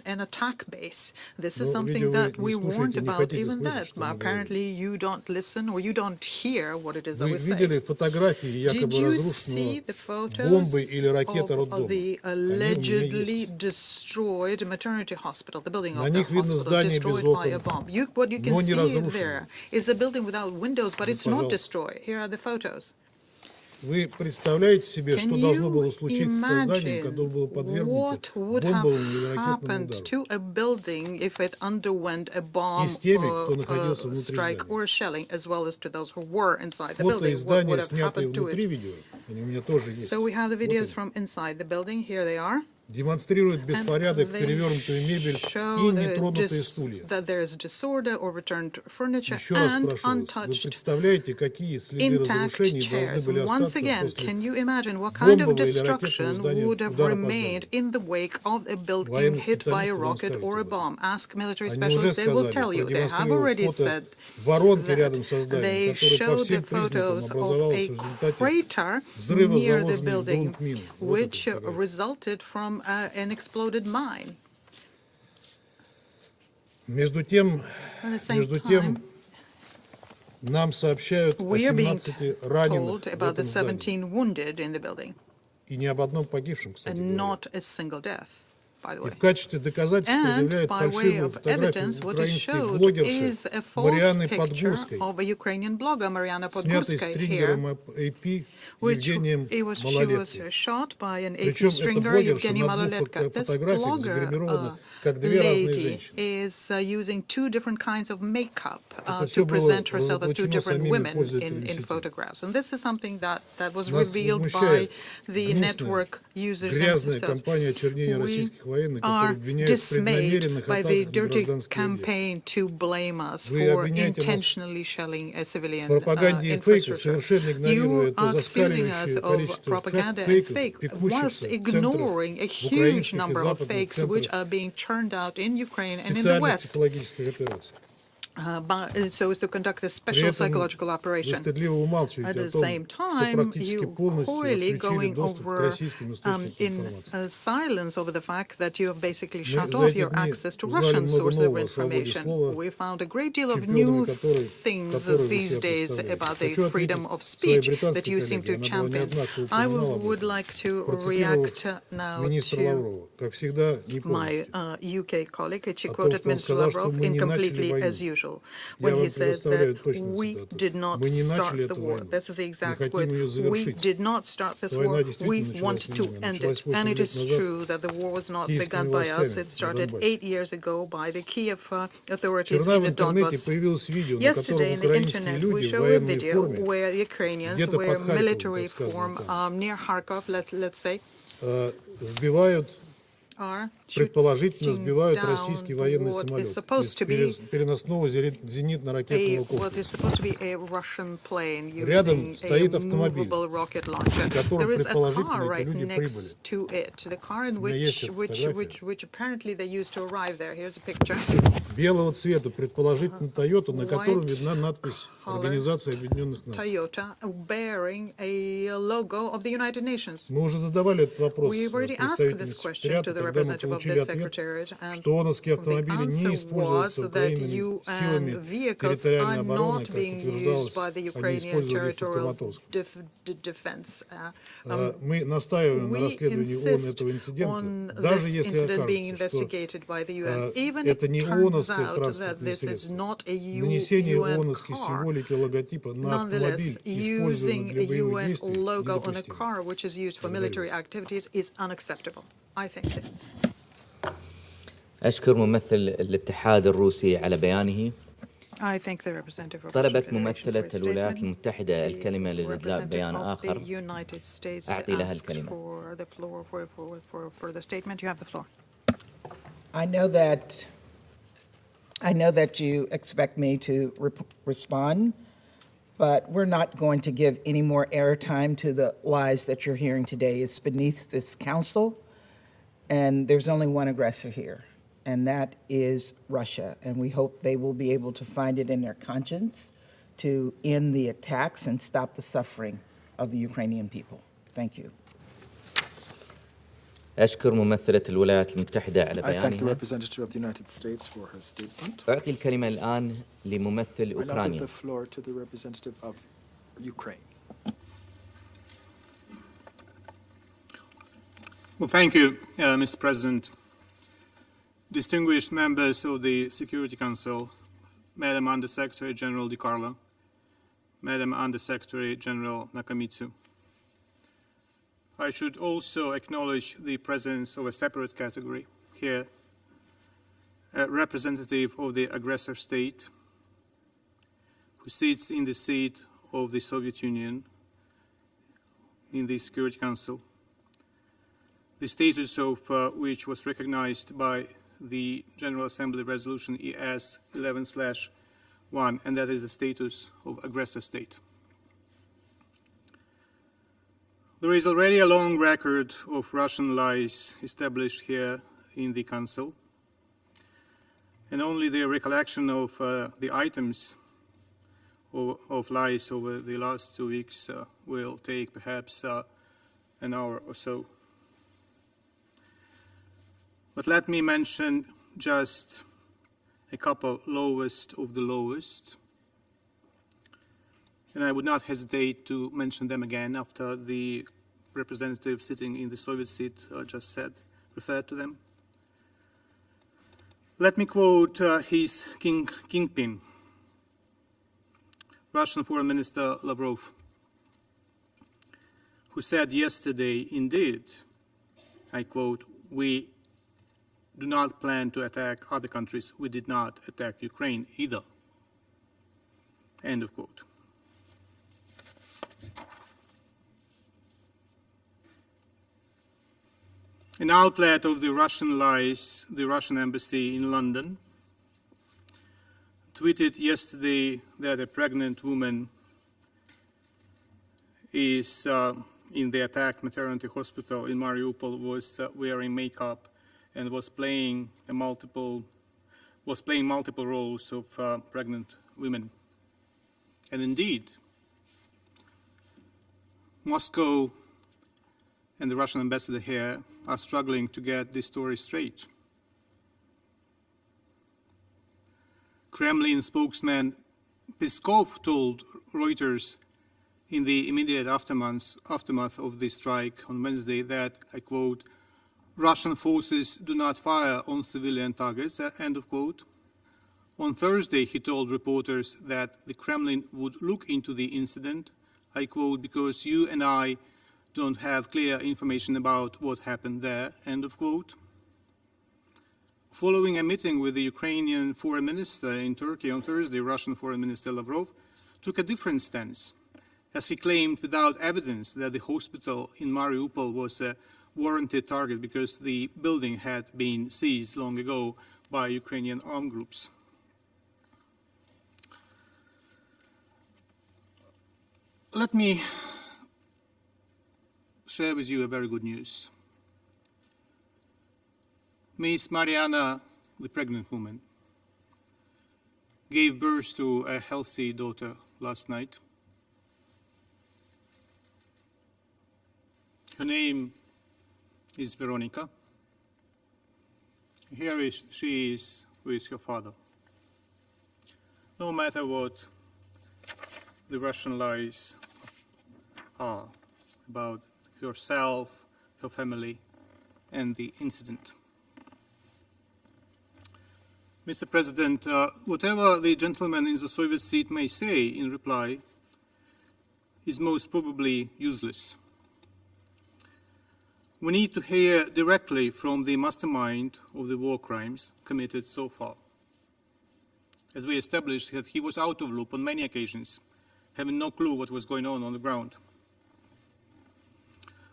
an attack base? This is Но, something видимо, that вы we не warned слушаете, не about хотите even слышать, then. что мы говорим. Apparently, you don't listen or you don't hear what it is that Вы we say. видели фотографии Did якобы you разрушенного see the photos бомбой или ракетой of роддома? the Они у меня allegedly есть. destroyed maternity hospital, the building На of the них видно hospital здание без destroyed by a окон, bomb? What you can но не see разрушенное. there is a building without windows, but Вот, it's not пожалуйста. destroyed. Here are the photos. Вы представляете себе, Can что должно you было случиться со зданием, imagine которое было подвергнуто what would have бомбовому или ракетному happened удару? to a building if it underwent a bomb И с теми, кто находился внутри strike здания. or shelling, as well as to those who were inside the Фото building? из What здания, would have снятые happened to внутри it? видео, они у меня тоже есть. So we have the Вот videos они. from inside the building. Here they are. Демонстрируют беспорядок, they перевернутую мебель и show нетронутые стулья. that there is disorder, overturned furniture, Еще раз and прошу вас, вы untouched представляете, какие следы intact разрушений chairs. должны были Once остаться again, после can you imagine what kind of бомбового или ракетного destruction здания, would have удара по remained зданию? in the wake of a building Военные hit by a специалисты вам rocket скажут or a об этом. bomb? Ask military Они уже specialists, they will сказали, tell you. They have продемонстрировав already фото said воронки that. рядом со зданием, They которая по showed the всем признакам photos of образовалась a в результате crater взрыва near the заложенной в building, грунт мины. Вот эта which фотография. resulted from an exploded mine. Между тем, At the same time, Нам сообщают о We are being 17 раненых told в about the этом здании. 17 wounded in the building, И ни об одном погибшем, кстати and говоря. not a single death, by the И way. в качестве доказательства And предъявляют by way фальшивую of фотографию evidence, what is украинской showed блогерши is a false Марианы picture Подгурской, of a Ukrainian blogger, Mariana снятой Podgurskaya, here, стрингером AP which Евгением she was Малолеткой. shot by an AP Причем эта stringer, блогерша Evgeny на двух Maloletka. This фотографиях blogger загримирована как две разные lady женщины. is using two different kinds of makeup Это to всё было present herself as two разоблачено different самими women пользователями in сети. photographs. And this is something that was Нас revealed by возмущает the гнусная, network users грязная themselves. кампания очернения We российских военных, are которые обвиняют в dismayed преднамеренных by the атаках на dirty гражданские объекты. campaign to blame us Вы for обвиняете нас intentionally shelling a в civilian пропаганде и фейках, infrastructure. совершенно игнорируя You то are accusing us зашкаливающее of количество propaganda and фейков, fake, пекущихся whilst в ignoring a центрах, в huge украинских и number of западных fakes which центрах are being churned out in Ukraine and in the специальных West. психологических операций. So as to conduct a При special этом psychological вы operation. стыдливо умалчиваете At о the том, same что time, практически you полностью coyly отключили going доступ к over российским источникам in информации. silence over the fact that you have basically Мы shut за off эти your дни access to узнали Russian много sources of нового о свободе information. слова, We found a great deal of чемпионами new которой things вы these себя days представляете. about the Хочу freedom ответить of своей speech that британской you seem коллеге, to она была champion. неоднократно I упоминала об would этом, like to процитировав react now министра to Лаврова, как всегда, не my полностью. UK colleague. She О том, quoted что он Minister сказал, что Lavrov мы не начали incompletely войну. as usual Я when he вам said предоставляю that точную we цитату. did not Мы не start начали the эту war. войну. This is the Мы exact хотим word. ее We завершить. did not start this Война war. действительно We началась want с to нами. end Началась it. 8 And it лет is назад true that the war was not киевскими begun by us. властями It на started Донбассе. 8 years ago by the Kiev authorities Вчера in в the интернете Donbass. появилось видео, на Yesterday котором in the украинские internet we люди в show a военной video форме, where the Ukrainians где-то wear под Харьковом, military как сказано form там, near Kharkov, let's say, сбивают, are предположительно сбивают down российский военный what is самолет supposed to из be переносного зенитно-ракетного what комплекса. is supposed to be a Russian plane Рядом using стоит a автомобиль, movable rocket launcher. в котором There is a car предположительно right эти люди прибыли. next to it, the car in У меня есть which эта фотография. which apparently they used to arrive there. Here's a picture. Белого цвета, предположительно Toyota, на котором White видна надпись Организации Объединенных Наций. Toyota bearing a logo of the United Nations. Мы уже задавали этот вопрос We've already asked представителю this question секретариата, to the когда мы representative of получили the ответ, Secretariat, and что ООНовские the автомобили не answer используются was that Украиной силами UN vehicles территориальной are обороны, not как being утверждалось, used by the они Ukrainian использовали их в territorial Краматорске. defense. Мы настаиваем на We расследовании ООН insist этого инцидента, on даже this если incident being окажется, что investigated by the UN, even это if не it turns ООНовское out that транспортное this is средство. not a Нанесение UN ООНовской car. символики логотипа на Nonetheless, автомобиль, используемый using для a боевых UN действий, logo on a недопустимо. car which is used for military activities is unacceptable. I think it. أشكر ممثل الاتحاد الروسي على بيانه. I thank the representative of طلبت Russian Federation ممثلة for his الولايات statement. المتحدة الكلمة لإدلاء بيان Representative of the آخر. United States أعطي لها asked الكلمة. for the floor for the statement. You have the floor. I know that you expect me to respond, but we're not going to give any more airtime to the lies that you're hearing today. It's beneath this council, and there's only one aggressor here, and that is Russia. And we hope they will be able to find it in their conscience to end the attacks and stop the suffering of the Ukrainian people. Thank you. أشكر ممثلة الولايات المتحدة على I thank the بيانها. representative of the United States for her statement. أعطي الكلمة الآن لممثل I now give أوكرانيا. the floor to the representative of Ukraine. Well, thank you, Mr. President. Distinguished members of the Security Council, Madam Under-Secretary General DiCarlo, Madam Under-Secretary General Nakamitsu. I should also acknowledge the presence of a separate category here, a representative of the aggressor state who sits in the seat of the Soviet Union in the Security Council, the status of which was recognized by the General Assembly Resolution ES 11/1, and that is the status of aggressor state. There is already a long record of Russian lies established here in the Council, and only the recollection of the items of lies over the last 2 weeks will take perhaps an hour or so. But let me mention just a couple lowest of the lowest. and I would not hesitate to mention them again after the representative sitting in the Soviet seat just referred to them. Let me quote his kingpin, Russian Foreign Minister Lavrov, who said yesterday, indeed, I quote, "We do not plan to attack other countries. We did not attack Ukraine either." End of quote. An outlet of the Russian lies, the Russian embassy in London, tweeted yesterday that a pregnant woman is in the attacked maternity hospital in Mariupol, was wearing makeup and was playing multiple roles of pregnant women. And indeed, Moscow and the Russian ambassador here are struggling to get this story straight. Kremlin spokesman Peskov told Reuters in the immediate aftermath of the strike on Wednesday that, I quote, "Russian forces do not fire on civilian targets," end of quote. On Thursday, he told reporters that the Kremlin would look into the incident, I quote, "because you and I don't have clear information about what happened there," end of quote. Following a meeting with the Ukrainian foreign minister in Turkey on Thursday, Russian Foreign Minister Lavrov took a different stance, as he claimed without evidence that the hospital in Mariupol was a warranted target because the building had been seized long ago by Ukrainian armed groups. Let me share with you a very good news. Miss Mariana, the pregnant woman, gave birth to a healthy daughter last night. Her name is Veronica. Here she is with her father. No matter what the Russian lies are about herself, her family, and the incident. Mr. President, whatever the gentleman in the Soviet seat may say in reply is most probably useless. We need to hear directly from the mastermind of the war crimes committed so far. As we established that he was out of loop on many occasions, having no clue what was going on the ground.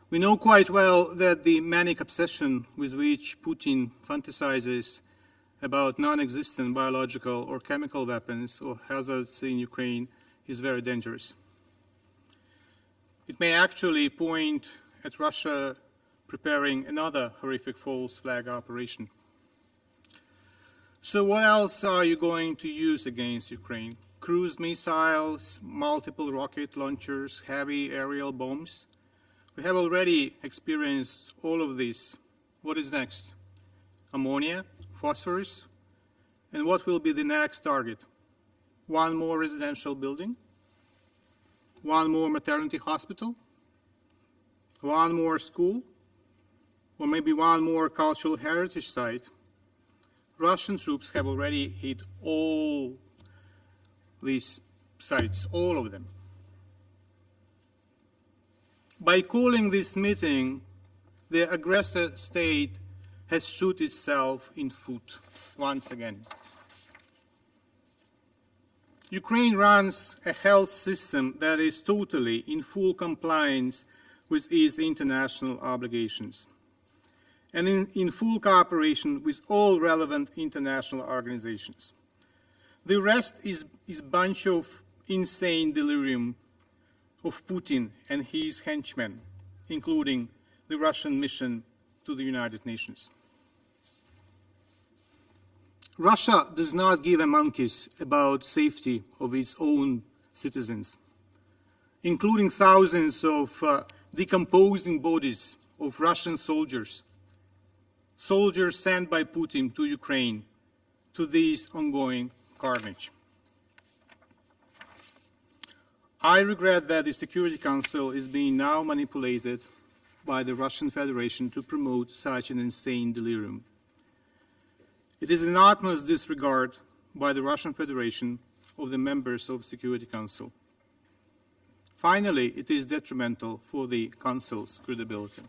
We know quite well that the manic obsession with which Putin fantasizes about non-existent biological or chemical weapons or hazards in Ukraine is very dangerous. It may actually point at Russia preparing another horrific false flag operation. So what else are you going to use against Ukraine? Cruise missiles, multiple rocket launchers, heavy aerial bombs? We have already experienced all of this. What is next? Ammonia? Phosphorus? And what will be the next target? One more residential building? One more maternity hospital? One more school? Or maybe one more cultural heritage site? Russian troops have already hit all these sites, all of them. By calling this meeting, the aggressor state has shot itself in foot once again. Ukraine runs a health system that is totally in full compliance with its international obligations and in full cooperation with all relevant international organizations. The rest is a bunch of insane delirium of Putin and his henchmen, including the Russian mission to the United Nations. Russia does not give a monkeys about safety of its own citizens, including thousands of decomposing bodies of Russian soldiers sent by Putin to Ukraine to this ongoing carnage. I regret that the Security Council is being now manipulated by the Russian Federation to promote such an insane delirium. It is an utmost disregard by the Russian Federation of the members of the Security Council. Finally, it is detrimental for the Council's credibility.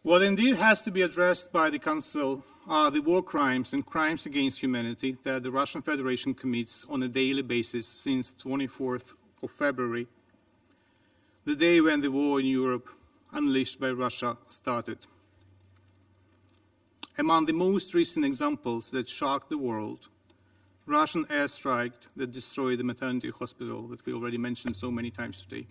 What indeed has to be addressed by the Council are the war crimes and crimes against humanity that the Russian Federation commits on a daily basis since 24th of February, the day when the war in Europe, unleashed by Russia, started. Among the most recent examples that shocked the world, Russian airstrike that destroyed the maternity hospital that we already mentioned so many times today.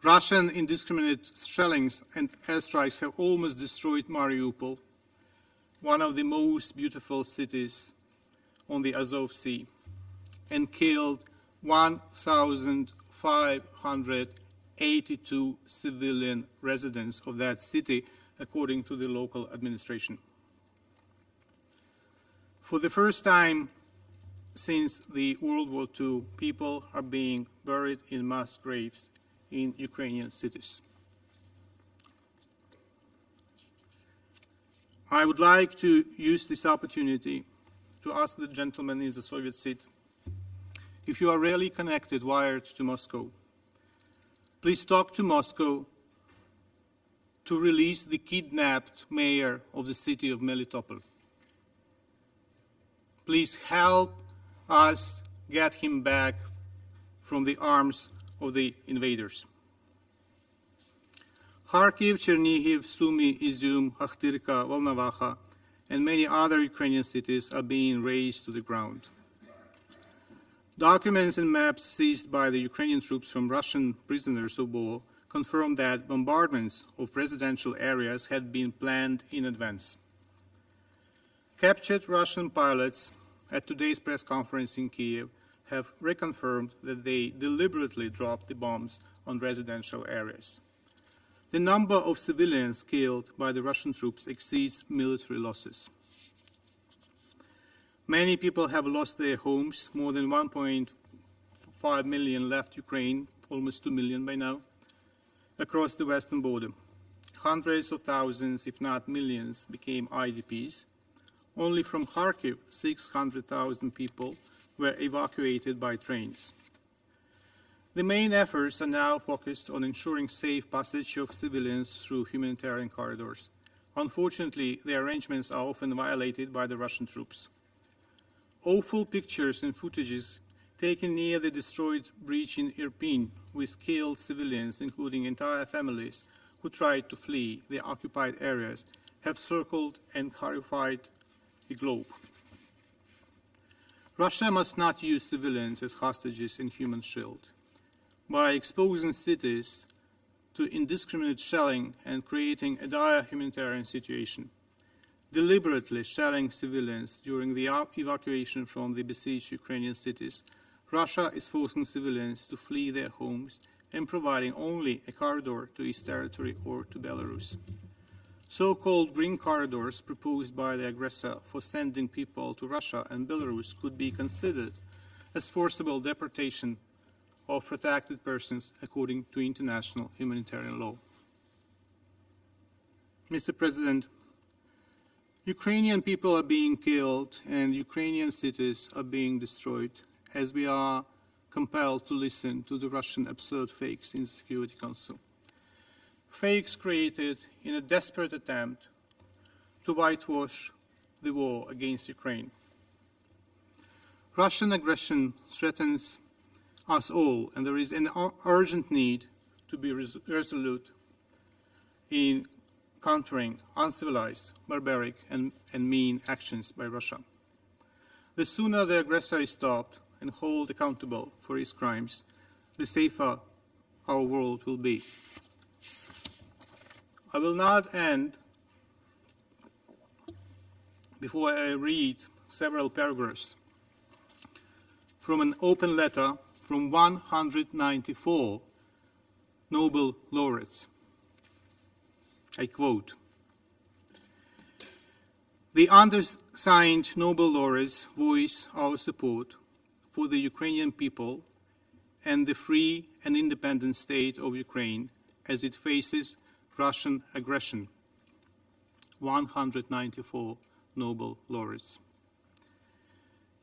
Russian indiscriminate shellings and airstrikes have almost destroyed Mariupol, one of the most beautiful cities on the Azov Sea, and killed 1,582 civilian residents of that city, according to the local administration. For the first time since the World War II, people are being buried in mass graves in Ukrainian cities. I would like to use this opportunity to ask the gentleman in the Soviet seat, if you are really connected, wired to Moscow, please talk to Moscow to release the kidnapped mayor of the city of Melitopol. Please help us get him back from the arms of the invaders. Kharkiv, Chernihiv, Sumy, Izium, Akhtirka, Volnovakha, and many other Ukrainian cities are being razed to the ground. Documents and maps seized by the Ukrainian troops from Russian prisoners of war confirm that bombardments of residential areas had been planned in advance. Captured Russian pilots at today's press conference in Kiev have reconfirmed that they deliberately dropped the bombs on residential areas. The number of civilians killed by the Russian troops exceeds military losses. Many people have lost their homes. More than 1.5 million left Ukraine, almost 2 million by now, across the western border. Hundreds of thousands, if not millions, became IDPs. Only from Kharkiv, 600,000 people were evacuated by trains. The main efforts are now focused on ensuring safe passage of civilians through humanitarian corridors. Unfortunately, the arrangements are often violated by the Russian troops. Awful pictures and footages taken near the destroyed breach in Irpin with killed civilians, including entire families who tried to flee the occupied areas, have circled and horrified the globe. Russia must not use civilians as hostages in human shield. By exposing cities to indiscriminate shelling and creating a dire humanitarian situation, deliberately shelling civilians during the evacuation from the besieged Ukrainian cities, Russia is forcing civilians to flee their homes and providing only a corridor to East Territory or to Belarus. So-called green corridors proposed by the aggressor for sending people to Russia and Belarus could be considered as forcible deportation of protected persons according to international humanitarian law. Mr. President, Ukrainian people are being killed and Ukrainian cities are being destroyed as we are compelled to listen to the Russian absurd fakes in the Security Council. Fakes created in a desperate attempt to whitewash the war against Ukraine. Russian aggression threatens us all, and there is an urgent need to be resolute in countering uncivilized, barbaric, and mean actions by Russia. The sooner the aggressor is stopped and held accountable for his crimes, the safer our world will be. I will not end before I read several paragraphs from an open letter from 194 Nobel laureates. I quote, The undersigned Nobel laureates voice our support for the Ukrainian people and the free and independent state of Ukraine as it faces Russian aggression. 194 Nobel laureates.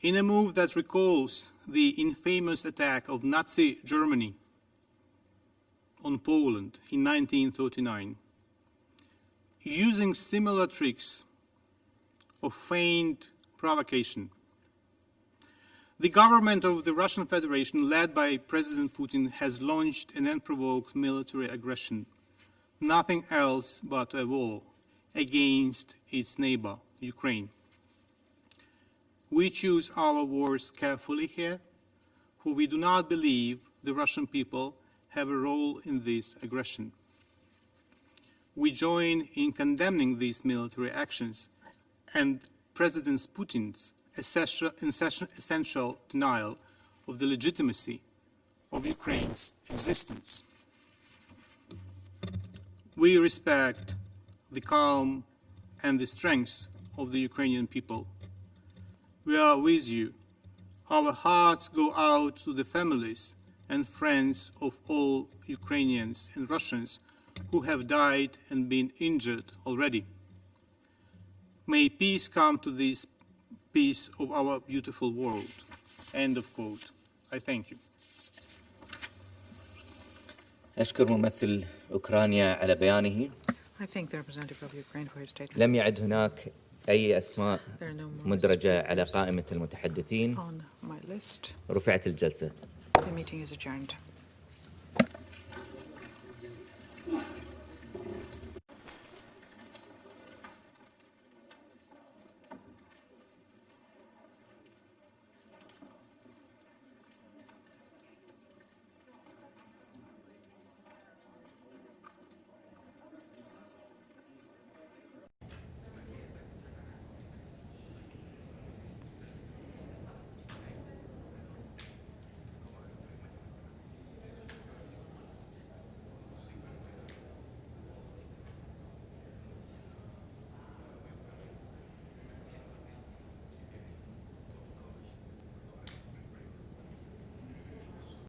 In a move that recalls the infamous attack of Nazi Germany on Poland in 1939, using similar tricks of feigned provocation, the government of the Russian Federation, led by President Putin, has launched an unprovoked military aggression, nothing else but a war against its neighbor, Ukraine. We choose our words carefully here, for we do not believe the Russian people have a role in this aggression. We join in condemning these military actions and President Putin's essential denial of the legitimacy of Ukraine's existence. We respect the calm and the strength of the Ukrainian people. We are with you. Our hearts go out to the families and friends of all Ukrainians and Russians who have died and been injured already. May peace come to this piece of our beautiful world. End of quote. I thank you. أشكر ممثل أوكرانيا على بيانه. I thank the representative of Ukraine for his statement. لم يعد هناك أي أسماء مدرجة على قائمة المتحدثين. On my list. رفعت الجلسة. The meeting is adjourned.